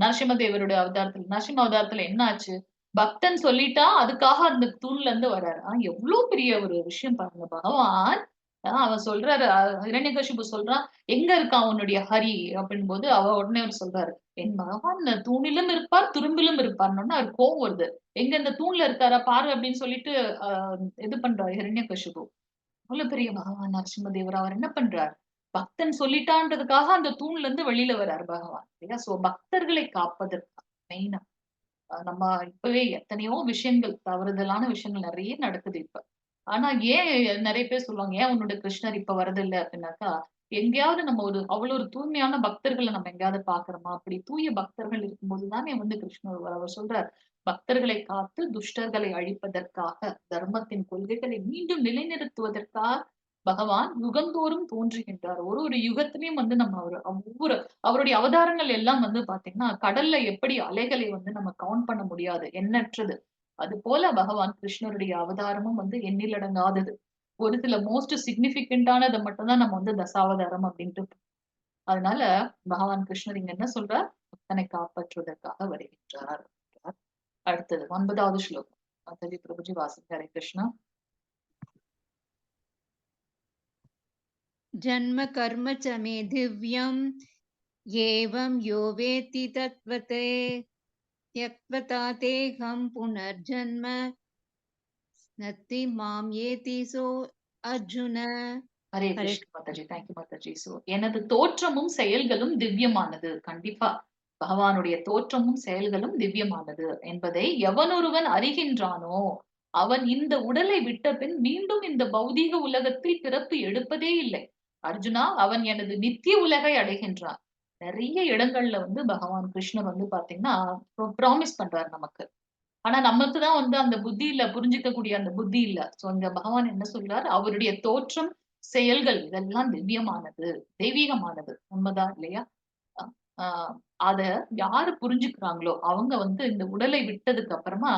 நரசிம்ம தேவருடைய அவதாரத்துல நரசிம்ம அவதாரத்துல என்ன ஆச்சு? பக்தன் சொல்லிட்டான், அதுக்காக அந்த தூண்ல இருந்து வர்றாரு. எவ்ளோ பெரிய ஒரு விஷயம் பாருங்க. பகவான் அவன் சொல்றாரு, ஹிரண்யகசிபு சொல்றான், "எங்க இருக்கான் உன்னுடைய ஹரி?" அப்படின்போது உடனே அவர் சொல்றாரு, "என் பகவான் தூணிலும் இருப்பார், துரும்பிலும் இருப்பார்ன்னோனே அவருக்கு கோவம் வருது. "எங்க இந்த தூண்ல இருக்காரா பாரு" அப்படின்னு சொல்லிட்டு அ இது பண்றாரு ஹிரண்யகசிபு. அவ்வளவு பெரிய பகவான் நரசிம்ம தேவர் அவர் என்ன பண்றார்? பக்தன் சொல்லிட்டான்றதுக்காக அந்த தூண்ல இருந்து வெளியில வர்றார் பகவான். இல்லையா? சோ பக்தர்களை காப்பதற்கு மெயினா நம்ம இப்பவே எத்தனையோ விஷயங்கள் தவறுதலான விஷயங்கள் நெறைய நடக்குது இப்ப. ஆனா ஏன் நெறைய பேர் சொல்லுவாங்க, "ஏன் உன்னோட கிருஷ்ணர் இப்ப வரதில்ல?" அப்படின்னாக்கா, எங்கேயாவது நம்ம அவ்வளவு ஒரு தூய்மையான பக்தர்கள நம்ம எங்கேயாவது பார்க்கிறோமா? அப்படி தூய பக்தர்கள் இருக்கும்போது தானே வந்து கிருஷ்ணர் வருவார். அவர் சொல்றார், "பக்தர்களை காத்து துஷ்டர்களை அழிப்பதற்காக, தர்மத்தின் கொள்கைகளை மீண்டும் நிலைநிறுத்துவதற்காக பகவான் யுகந்தோறும் தோன்றுகின்றார்." ஒரு ஒரு யுகத்திலயும் வந்து நம்ம ஒவ்வொரு அவருடைய அவதாரங்கள் எல்லாம் வந்து பாத்தீங்கன்னா, கடல்ல எப்படி அலைகளை வந்து நம்ம கவுண்ட் பண்ண முடியாது. எண்ணற்றது. அதுபோல பகவான் கிருஷ்ணருடைய அவதாரமும் வந்து எண்ணிலடங்காதது. ஒரு சில மோஸ்ட் சிக்னிஃபிகன்ட்டானத மட்டும் தான் நம்ம வந்து தசாவதாரம் அப்படின்ட்டு அதனால பகவான் கிருஷ்ணர் இங்க என்ன சொல்றார்? பக்தனை காப்பாற்றுவதற்காக வருகின்றார். அடுத்தது 9வது ஸ்லோகம். மாதாஜி பிரபுஜி வாசிங்க. ஹரே கிருஷ்ணா. जन्म कर्म च मे दिव्यम् एवं यो वेत्ति तत्त्वते त्यक्त्वा तेऽहं पुनर्जन्म नत्ति मां येति सो अर्जुन. ஹரே हरे கிருஷ்ண மாதாஜி. தேங்க்யூ மாதாஜி. எனது தோற்றமும் செயல்களும் திவ்யமானது. கண்டிப்பா. பகவானுடைய தோற்றமும் செயல்களும் திவ்யமானது என்பதை எவனொருவன் அறிகின்றானோ, அவன் இந்த உடலை விட்ட பின் மீண்டும் இந்த பௌதீக உலகத்தில் பிறப்பு எடுப்பதே இல்லை. அர்ஜுனா, அவன் எனது நித்திய உலகை அடைகின்றான். நெறைய இடங்கள்ல வந்து பகவான் கிருஷ்ணர் வந்து பாத்தீங்கன்னா, ப்ராமிஸ் பண்றாரு நமக்கு. ஆனா நமக்கு தான் வந்து அந்த புத்தி இல்ல. புரிஞ்சுக்கக்கூடிய அந்த புத்தி இல்ல. சோ இங்க பகவான் என்ன சொல்றார்? அவருடைய தோற்றம், செயல்கள் இதெல்லாம் திவ்யமானது, தெய்வீகமானது. உண்மைதான் இல்லையா? அ ஆ அத யாரு புரிஞ்சுக்கிறாங்களோ, அவங்க வந்து இந்த உடலை விட்டதுக்கு அப்புறமா,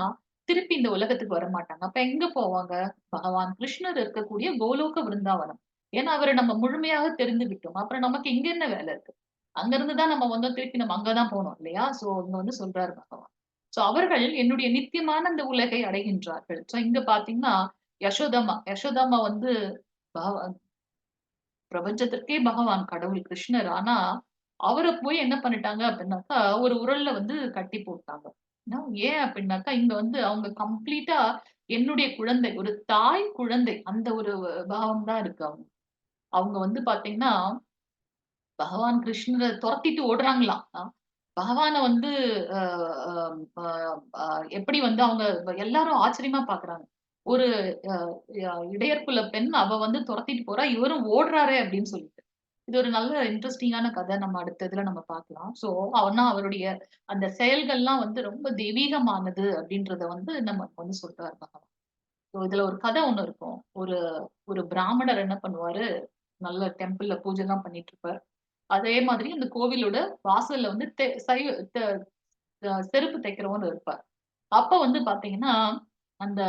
திருப்பி இந்த உலகத்துக்கு வரமாட்டாங்க. அப்ப எங்க போவாங்க? பகவான் கிருஷ்ணர் இருக்கக்கூடிய கோலோக விருந்தாவனம். ஏன்னா அவரை நம்ம முழுமையாக தெரிந்துகிட்டோம். அப்புறம் நமக்கு இங்க என்ன வேலை இருக்கு? அங்க இருந்து தான் நம்ம வந்தோம். திருப்பி நம்ம அங்கதான் போனோம் இல்லையா? சோ இங்க வந்து சொல்றாரு பகவான். சோ அவர்கள் என்னுடைய நித்தியமான அந்த உலகை அடைகின்றார்கள். சோ இங்க பாத்தீங்கன்னா யசோதாமா வந்து பகவ பிரபஞ்சத்திற்கே பகவான் கடவுள் கிருஷ்ணர். ஆனா, அவர போய் என்ன பண்ணிட்டாங்க அப்டின்னாக்கா, ஒரு உரல்ல வந்து கட்டி போட்டாங்க. ஏன் அப்டின்னாக்கா, இங்க வந்து அவங்க கம்ப்ளீட்டா என்னுடைய குழந்தை, ஒரு தாய் குழந்தை அந்த ஒரு பாவம் தான் இருக்கு அவங்க. அவங்க வந்து பாத்தீங்கன்னா, பகவான் கிருஷ்ணர தொரத்திட்டு ஓடுறாங்களாம். பகவான வந்து அ அ அ எப்படி வந்து அவங்க எல்லாரும் ஆச்சரியமா பார்க்குறாங்க. ஒரு அ இடையர்குல பெண் அவ வந்து தொரத்திட்டு போறா, இவரும் ஓடுறாரே அப்படின்னு சொல்லிட்டு. இது ஒரு நல்ல இன்ட்ரஸ்டிங்கான கதை. நம்ம அடுத்த இதுல நம்ம பார்க்கலாம். சோ, ஆனா அவருடைய அந்த செயல்கள்லாம் வந்து ரொம்ப தெய்வீகமானது அப்படின்றத வந்து நமக்கு வந்து சொல்றாரு பகவான். சோ, இதுல ஒரு கதை ஒண்ணு இருக்கும். ஒரு ஒரு பிராமணர் என்ன பண்ணுவாரு, நல்ல டெம்பிள்ல பூஜைலாம் பண்ணிட்டு இருப்பாரு. அதே மாதிரி அந்த கோவிலோட வாசல்ல வந்து தெ சைவ த செருப்பு தைக்கிறவன்னு இருப்பார். அப்ப வந்து பார்த்தீங்கன்னா, அந்த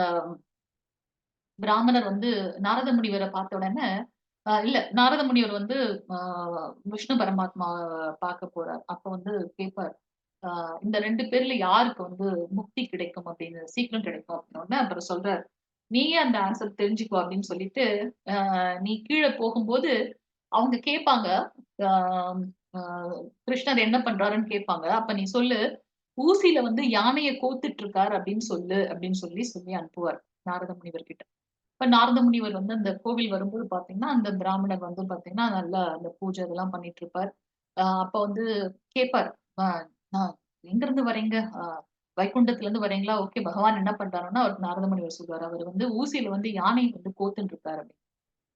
பிராமணர் வந்து நாரத முனிவர பார்த்த உடனே இல்ல நாரத முனிவர் வந்து அ விஷ்ணு பரமாத்மாவ பார்க்க போறார். அப்ப வந்து கேட்பார். அ இந்த 2 பேர்ல யாருக்கு வந்து முக்தி கிடைக்கும் அப்படின்னு சீக்கிரம் கிடைக்கும் அப்படின்னோனே, அப்புறம் சொல்றாரு. நீயே அந்த ஆன்ஸர் தெரிஞ்சுக்கோ அப்படின்னு சொல்லிட்டு, நீ கீழ போகும்போது அவங்க கேட்பாங்க. அ அ கிருஷ்ணர் என்ன பண்றாருன்னு கேட்பாங்க. அப்ப நீ சொல்லு, ஊசியில வந்து யானைய கோத்துட்டு இருக்கார் அப்படின்னு சொல்லு அப்படின்னு சொல்லி சொல்லி அனுப்புவார் நாரத முனிவர் கிட்ட. இப்ப நாரத முனிவர் வந்து அந்த கோவில் வரும்போது பார்த்தீங்கன்னா, அந்த பிராமணர் வந்து பார்த்தீங்கன்னா, நல்லா அந்த பூஜை இதெல்லாம் பண்ணிட்டு இருப்பார். அப்ப வந்து கேட்பார். அ "அ எங்கருந்து வரீங்க? வைகுண்டத்துல இருந்து வரீங்களா? ஓகே." பகவான் என்ன பண்றாருன்னா, அவருக்கு நாரத முனிவர் சொல்றாரு. அவரு வந்து ஊசியில வந்து யானைய வந்து கோத்துட்டு இருக்காரு.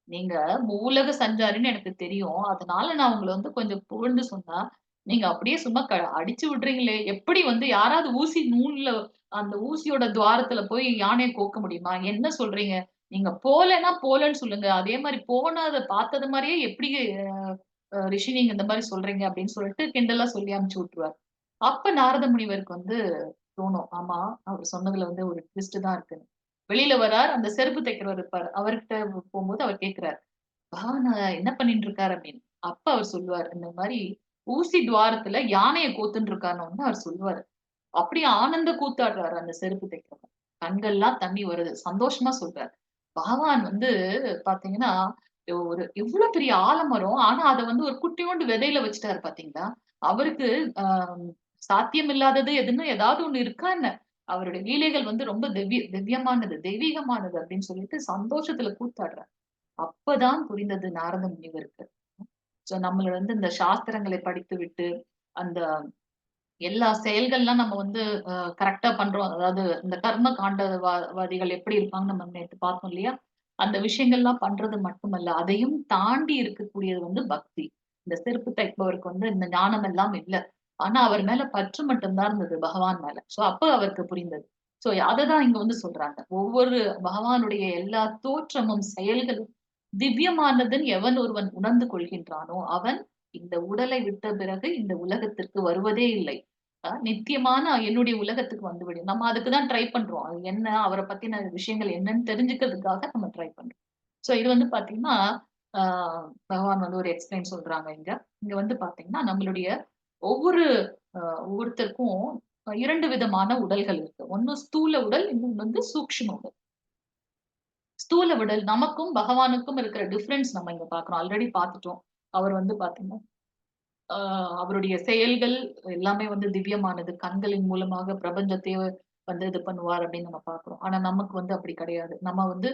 நீங்க மூவுலக சஞ்சாரின்னு எனக்கு தெரியும். அதனால நான் உங்கள வந்து கொஞ்சம் புகழ்ந்து சொன்னா, நீங்க அப்படியே சும்மா அடிச்சு விடுறீங்களே! எப்படி வந்து யாராவது ஊசி நூல்ல அந்த ஊசியோட துவாரத்துல போய் யானைய கோக்க முடியுமா? என்ன சொல்றீங்க? நீங்க போலன்னா போலன்னு சொல்லுங்க. அதே மாரி போனத பார்த்தது மாரியே எப்படி ரிஷி நீங்க இந்த மாரி சொல்றீங்க? அப்படின்னு சொல்லிட்டு கிண்டலா சொல்லி அனுப்பிச்சு விட்டுருவாரு. அப்ப நாரத முனிவருக்கு வந்து தோணும். ஆமா, அவர் சொன்னதுல வந்து ஒரு ட்விஸ்ட் தான் இருக்குன்னு. வெளியில வரார். அந்த செருப்பு தைக்கிறவர் இருப்பாரு. அவர்கிட்ட போம்போது அவர் கேட்கிறார். நான் என்ன பண்ணிட்டு இருக்காரு அப்படின்னு. அப்ப அவர் சொல்லுவாரு. இந்த மாரி ஊசி துவாரத்துல யானைய கோத்துன்னு இருக்காருன்னோனே அவர் சொல்லுவாரு. அப்படியே ஆனந்த கூத்தாடுறாரு அந்த செருப்பு தைக்கிறவன். கண்கள்லாம் தண்ணி வருது. சந்தோஷமா சொல்றாரு. பகவான் வந்து பாத்தீங்கன்னா, ஒரு எவ்ளோ பெரிய ஆலமரம். ஆனா அத வந்து ஒரு குட்டியோண்டு விதையில வச்சுட்டாரு பாத்தீங்களா? அவருக்கு அ சாத்தியம் இல்லாதது எதுன்னு ஏதாவது ஒண்ணு இருக்கா என்ன? அவருடைய லீலைகள் வந்து ரொம்ப திவ்யமானது, தெய்வீகமானது அப்படின்னு சொல்லிட்டு சந்தோஷத்துல கூத்தாடுறார். அப்பதான் புரிந்தது நாரத முனிவருக்கு. சோ நம்மள வந்து இந்த சாஸ்திரங்களை படித்துவிட்டு, அந்த எல்லா செயல்கள்லாம் நம்ம வந்து கரெக்ட்டா பண்றோம். அதாவது இந்த கர்ம காண்டவாதிகள் எப்படி இருப்பாங்கன்னு நம்ம நேத்து பார்த்தோம் இல்லையா? அந்த விஷயங்கள்லாம் பண்றது மட்டுமல்ல, அதையும் தாண்டி இருக்கக்கூடியது வந்து பக்தி. இந்த செருப்பு தைப்பவருக்கு வந்து இந்த ஞானம் எல்லாம் இல்ல. ஆனா அவர் மேல பற்று மட்டும் தான் இருந்தது பகவான் மேல. சோ அப்ப அவருக்கு புரிந்தது. சோ அததான் இங்க வந்து சொல்றாங்க. ஒவ்வொரு பகவானுடைய எல்லா தோற்றமும், செயல்களும் திவ்யமானதுன்னு எவன் ஒருவன் உணர்ந்து கொள்கின்றானோ, அவன் இந்த உடலை விட்ட பிறகு இந்த உலகத்திற்கு வருவதே இல்லை. நித்தியமான என்னுடைய உலகத்துக்கு வந்துவிடு. நம்ம அதுக்கு தான் ட்ரை பண்றோம். அது என்ன அவர பத்தின விஷயங்கள் என்னன்னு தெரிஞ்சுக்கிறதுக்காக நம்ம ட்ரை பண்றோம். சோ இது வந்து பார்த்தீங்கன்னா, ஆ பகவான் வந்து ஒரு எக்ஸ்பிளைன் சொல்றாங்க இங்க. இங்க வந்து பார்த்தீங்கன்னா, நம்மளுடைய ஒவ்வொரு ஒவ்வொருத்தருக்கும் 2 விதமான உடல்கள் இருக்கு. ஒண்ணு ஸ்தூல உடல், இன்னொன்னு வந்து சூக்ஷ்ம உடல். ஸ்தூல உடல் நமக்கும் பகவானுக்கும் இருக்கிற டிஃபரன்ஸ் நம்ம இங்க பார்க்கிறோம். ஆல்ரெடி பார்த்துட்டோம். அவர் வந்து பார்த்தீங்கன்னா ஆ அவருடைய செயல்கள் எல்லாமே வந்து திவ்யமானது. கண்களின் மூலமாக பிரபஞ்சத்தையே வந்து இது பண்ணுவார் அப்படின்னு நம்ம பார்க்கிறோம். ஆனா நமக்கு வந்து அப்படி கிடையாது. நம்ம வந்து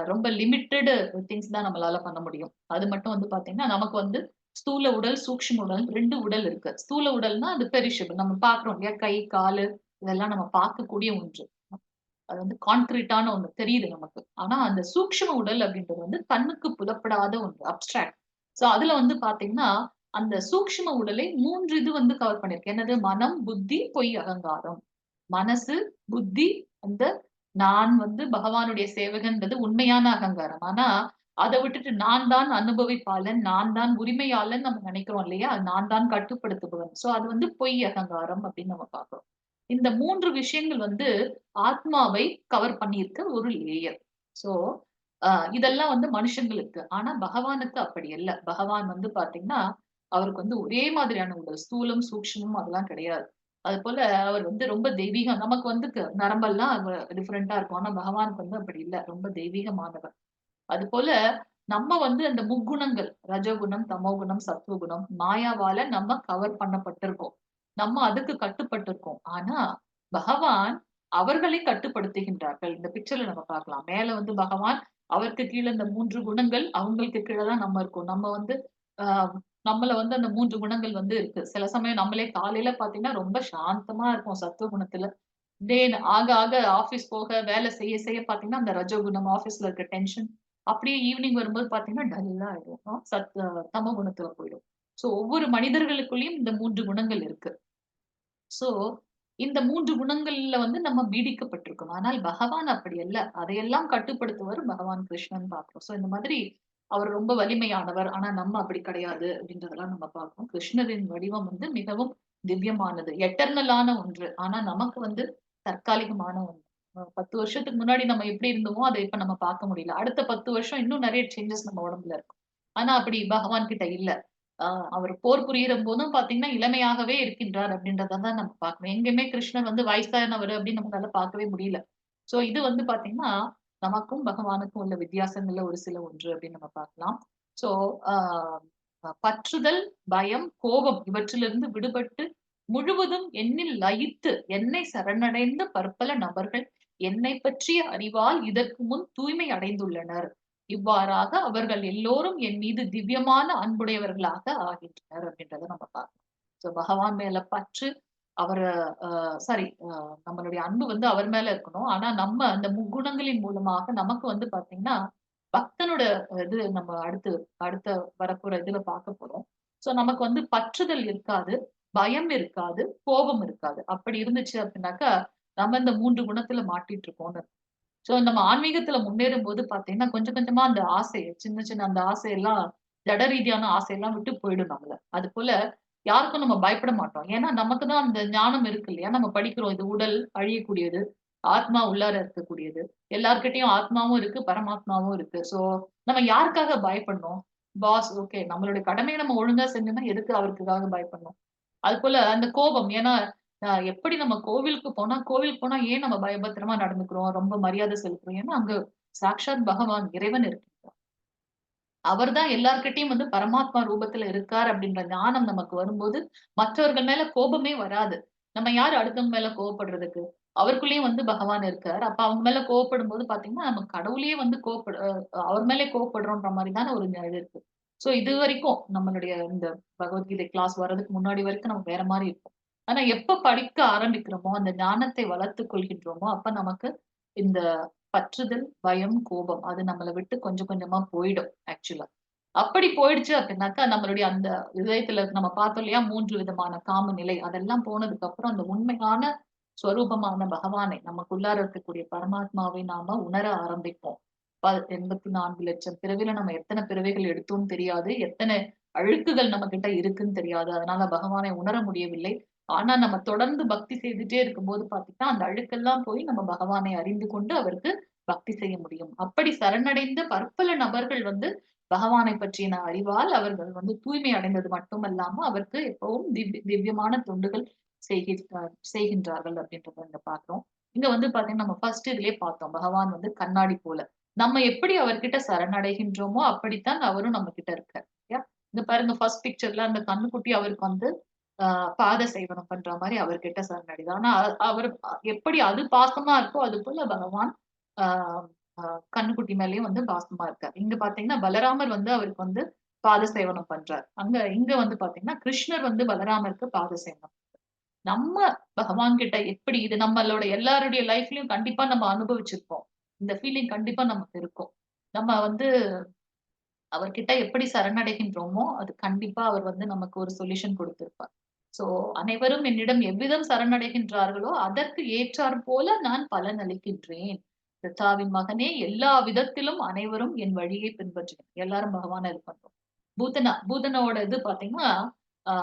ரொம்ப லிமிட்டட் திங்ஸ் தான் நம்மளால பண்ண முடியும். அது மட்டும் வந்து பார்த்தீங்கன்னா, நமக்கு வந்து ஸ்தூல உடல், சூக்ஷ்ம உடல் 2 உடல் இருக்கு. ஸ்தூல உடல்னா அது பெரிஷபிள். நம்ம பார்க்கிறோம் இல்லையா? கை, காலு இதெல்லாம் நம்ம பார்க்கக்கூடிய ஒன்று. அது வந்து கான்கிரீட்டான ஒண்ணு தெரியுது நமக்கு. ஆனா அந்த சூக்ஷ்ம உடல் அப்படின்றது வந்து கண்ணுக்கு புலப்படாத ஒன்று. அப்ஸ்ட்ராக்ட். சோ அதுல வந்து பார்த்தீங்கன்னா, அந்த சூக்ஷ்ம உடலை 3 இது வந்து கவர் பண்ணிருக்கு. என்னது? மனம், புத்தி, பொய், அகங்காரம். மனசு, புத்தி, அந்த நான் வந்து பகவானுடைய சேவகன்றது உண்மையான அகங்காரம். ஆனா, அத விட்டுட்டு நான் தான் அனுபவிப்பாளன், நான் தான் உரிமையாளன் நம்ம நினைக்கிறோம் இல்லையா? நான் தான் கட்டுப்படுத்துபவன். சோ அது வந்து பொய் அகங்காரம் அப்படின்னு நம்ம பார்க்கிறோம். இந்த 3 விஷயங்கள் வந்து ஆத்மாவை கவர் பண்ணியிருக்க ஒரு லேயர். சோ, இதெல்லாம் வந்து மனுஷங்களுக்கு. ஆனா பகவானுக்கு அப்படி இல்ல. பகவான் வந்து பாத்தீங்கன்னா, அவருக்கு வந்து ஒரே மாதிரியான உடல். ஸ்தூலம், சூக்ஷ்மம் அதெல்லாம் கிடையாது. அதுபோல அவர் வந்து ரொம்ப தெய்வீகம். நமக்கு வந்து நரம்பெல்லாம் டிஃபரெண்டா இருக்கும். ஆனா பகவானுக்கு வந்து அப்படி இல்ல. ரொம்ப தெய்வீகமானவர். அதுபோல நம்ம வந்து அந்த முக்குணங்கள் ரஜோகுணம், தமோகுணம், சத்துவகுணம் மாயாவால நம்ம கவர் பண்ணப்பட்டிருக்கோம். நம்ம அதுக்கு கட்டுப்பட்டிருக்கோம். ஆனா பகவான் அவர்களை கட்டுப்படுத்துகின்றார்கள். இந்த பிக்சர்ல நம்ம பார்க்கலாம். மேல வந்து பகவான் அவருக்கு கீழ இந்த 3 குணங்கள் அவங்களுக்கு கீழ தான் நம்ம இருக்கோம். நம்ம வந்து ஆ நம்மள வந்து அந்த 3 குணங்கள் வந்து இருக்கு. சில சமயம் நம்மளே காலையில பார்த்தீங்கன்னா ரொம்ப சாந்தமா இருப்போம் சத்துவ குணத்துல. டே ஆக ஆக ஆஃபீஸ் போக வேலை செய்ய செய்ய பார்த்தீங்கன்னா, அந்த ரஜோகுணம் ஆஃபீஸ்ல இருக்க டென்ஷன் அப்படியே ஈவினிங் வரும்போது பார்த்தீங்கன்னா, டல்லா ஆயிடும். தமோ குணத்துல போயிடும். சோ ஒவ்வொரு மனிதர்களுக்குள்ளயும் இந்த 3 குணங்கள் இருக்கு. சோ இந்த 3 குணங்கள்ல வந்து நம்ம பீடிக்கப்பட்டிருக்கோம். ஆனால் பகவான் அப்படி அல்ல. அதையெல்லாம் கட்டுப்படுத்துவர் பகவான் கிருஷ்ணன் பார்க்கிறோம். சோ இந்த மாதிரி அவர் ரொம்ப வலிமையானவர். ஆனா நம்ம அப்படி கிடையாது அப்படின்றதெல்லாம் நம்ம பார்க்கிறோம். கிருஷ்ணரின் வடிவம் வந்து மிகவும் திவ்யமானது. எட்டர்னலான ஒன்று. ஆனா நமக்கு வந்து தற்காலிகமான ஒன்று. 10 வருஷத்துக்கு முன்னாடி நம்ம எப்படி இருந்தோமோ, அத இப்ப நம்ம பார்க்க முடியல. அடுத்த 10 வருஷம் இன்னும் நெறைய சேஞ்சஸ் நம்ம உடம்புல இருக்கும். ஆனா அப்படி பகவான் கிட்ட இல்ல. ஆ அவர் போர் புரியிற போதும் பார்த்தீங்கன்னா, இளமையாகவே இருக்கின்றார் அப்படின்றத தான் நம்ம பார்க்கணும். எங்கேயுமே கிருஷ்ணர் வந்து வயசானவர் அப்படின்னு நம்மளால பார்க்கவே முடியல. சோ இது வந்து பார்த்தீங்கன்னா, நமக்கும் பகவானுக்கும் உள்ள வித்தியாசங்கள்ல ஒரு சில ஒன்று அப்படின்னு நம்ம பார்க்கலாம். சோ ஆ பற்றுதல், பயம், கோபம் இவற்றிலிருந்து விடுபட்டு முழுவதும் என்னில் லயித்து என்னை சரணடைந்த பற்பல நபர்கள் என்னைப் பற்றிய அறிவால் இதற்கு முன் தூய்மை அடைந்துள்ளனர். இவ்வாறாக அவர்கள் எல்லோரும் என் மீது திவ்யமான அன்புடையவர்களாக ஆகின்றனர் அப்படின்றத நம்ம பார்க்கணும். சோ பகவான் மேல பற்று அவர சாரி நம்மளுடைய அன்பு வந்து அவர் மேல இருக்கணும். ஆனா நம்ம அந்த முக்குணங்களின் மூலமாக நமக்கு வந்து பார்த்தீங்கன்னா, பக்தனோட இது நம்ம அடுத்து அடுத்த வரப்போற இதுல பார்க்க போறோம். சோ நமக்கு வந்து பற்றுதல் இருக்காது, பயம் இருக்காது, கோபம் இருக்காது. அப்படி இருந்துச்சு அப்படின்னாக்கா, நம்ம இந்த 3 குணத்துல மாட்டிட்டு இருக்கோம்னு சோ நம்ம ஆன்மீகத்துல முன்னேறும்போது பார்த்தீங்கன்னா, கொஞ்சம் கொஞ்சமா அந்த ஆசை, சின்ன சின்ன அந்த ஆசையெல்லாம் ஜட ரீதியான ஆசையெல்லாம் விட்டு போயிடும் நம்மள. அதுபோல யாருக்கும் நம்ம பயப்பட மாட்டோம். ஏன்னா, நமக்கு தான் அந்த ஞானம் இருக்கு இல்லையா? நம்ம படிக்கிறோம். இது உடல் அழியக்கூடியது. ஆத்மா உள்ளார இருக்கக்கூடியது. எல்லார்கிட்டயும் ஆத்மாவும் இருக்கு, பரமாத்மாவும் இருக்கு. சோ நம்ம யாருக்காக பயப்படணும்? பாஸ் ஓகே நம்மளுடைய கடமைய நம்ம ஒழுங்கா செஞ்சோம்னா, எதுக்கு அவருக்காக பயப்படணும்? அதுபோல அந்த கோபம். ஏன்னா, எப்படி நம்ம கோவிலுக்கு போனா ஏன் நம்ம பயபத்திரமா நடந்துக்கிறோம்? ரொம்ப மரியாதை செலுத்துறோம். ஏன்னா, அங்க சாக்ஷாத் பகவான் இறைவன் இருக்கின்றார். அவர் தான் எல்லார்கிட்டயும் வந்து பரமாத்மா ரூபத்துல இருக்கார் அப்படின்ற ஞானம் நமக்கு வரும்போது, மற்றவர்கள் மேல கோபமே வராது. நம்ம யாரு அடுத்தவங்க மேல கோவப்படுறதுக்கு? அவருக்குள்ளேயும் வந்து பகவான் இருக்கார். அப்ப அவங்க மேல கோவப்படும்போது பார்த்தீங்கன்னா, நம்ம கடவுளையே வந்து அவர் மேலே கோவப்படுறோம்ன்ற மாரி தான ஒரு இது இருக்கு. சோ இதுவரைக்கும் நம்மளுடைய இந்த பகவத்கீதை கிளாஸ் வர்றதுக்கு முன்னாடி வரைக்கும் நம்ம வேற மாரி இருப்போம். ஆனா எப்ப படிக்க ஆரம்பிக்கிறோமோ, அந்த ஞானத்தை வளர்த்துக் கொள்கின்றோமோ, அப்ப நமக்கு இந்த பற்றுதல், பயம், கோபம் அது நம்மள விட்டு கொஞ்சம் கொஞ்சமா போயிடும் ஆக்சுவலா. அப்படி போயிடுச்சு அப்படின்னாக்கா, நம்மளுடைய அந்த இதயத்துல நம்ம பார்த்தோம் இல்லையா 3 விதமான காம நிலை. அதெல்லாம் போனதுக்கு அப்புறம் அந்த உண்மையான ஸ்வரூபமான பகவானை, நமக்குள்ளார இருக்கக்கூடிய பரமாத்மாவை நாம உணர ஆரம்பிப்போம். 84,00,000 பிறவில நம்ம எத்தன பிறவிகள் எடுத்தோம்னு தெரியாது. எத்தன அழுக்குகள் நம்மகிட்ட இருக்குன்னு தெரியாது. அதனால பகவானை உணர முடியவில்லை. ஆனா நம்ம தொடர்ந்து பக்தி செய்துட்டே இருக்கும்போது பார்த்தீங்கன்னா, அந்த அழுக்கெல்லாம் போய் நம்ம பகவானை அறிந்து கொண்டு அவருக்கு பக்தி செய்ய முடியும். அப்படி சரணடைந்த பற்பல நபர்கள் வந்து பகவானை பற்றின அறிவால் அவர்கள் வந்து தூய்மை அடைந்தது மட்டுமல்லாம, அவருக்கு எப்பவும் திவ்யமான தொண்டுகள் செய்கின்றார்கள் அப்படின்றத இங்க பார்க்கிறோம். இங்க வந்து பார்த்தீங்கன்னா, நம்ம ஃபர்ஸ்ட் இதுலயே பார்த்தோம். பகவான் வந்து கண்ணாடி போல. நம்ம எப்படி அவர்கிட்ட சரணடைகின்றோமோ, அப்படித்தான் அவரும் நம்ம கிட்ட இருக்கார். இல்லையா? இங்க பாருங்க ஃபர்ஸ்ட் பிக்சர்ல அந்த கன்னுக்குட்டி அவருக்கு வந்து ஆ பாத சேவனம் பண்ற மாரி அவர்கிட்ட சரணடையுது. ஆனா அவர் எப்படி அது பாசமா இருக்கோ, அதுபோல பகவான் ஆ ஆ கன்னுக்குட்டி மேலயும் வந்து பாசமா இருக்கார். இங்க பார்த்தீங்கன்னா, பலராமர் வந்து அவருக்கு வந்து பாத சேவனம் பண்றார். இங்க வந்து பார்த்தீங்கன்னா, கிருஷ்ணர் வந்து பலராமருக்கு பாத சேவனம். நம்ம பகவான் கிட்ட எப்படி இது நம்மளோட எல்லாருடைய லைஃப்லயும் கண்டிப்பா நம்ம அனுபவிச்சிருப்போம். இந்த ஃபீலிங் கண்டிப்பா நமக்கு இருக்கும். நம்ம வந்து அவர்கிட்ட எப்படி சரணடைகின்றோமோ, அது கண்டிப்பா அவர் வந்து நமக்கு ஒரு சொல்யூஷன் குடுத்திருப்பார். ஸோ அனைவரும் என்னிடம் எவ்விதம் சரணடைகின்றார்களோ, அதற்கு ஏற்றார் போல நான் பலன் அளிக்கின்றேன். பிதாவின் மகனே எல்லா விதத்திலும் அனைவரும் என் வழியை பின்பற்றுங்க. எல்லாரும் பகவான இது பண்றோம். பூதனாவோட இது பார்த்தீங்கன்னா, ஆ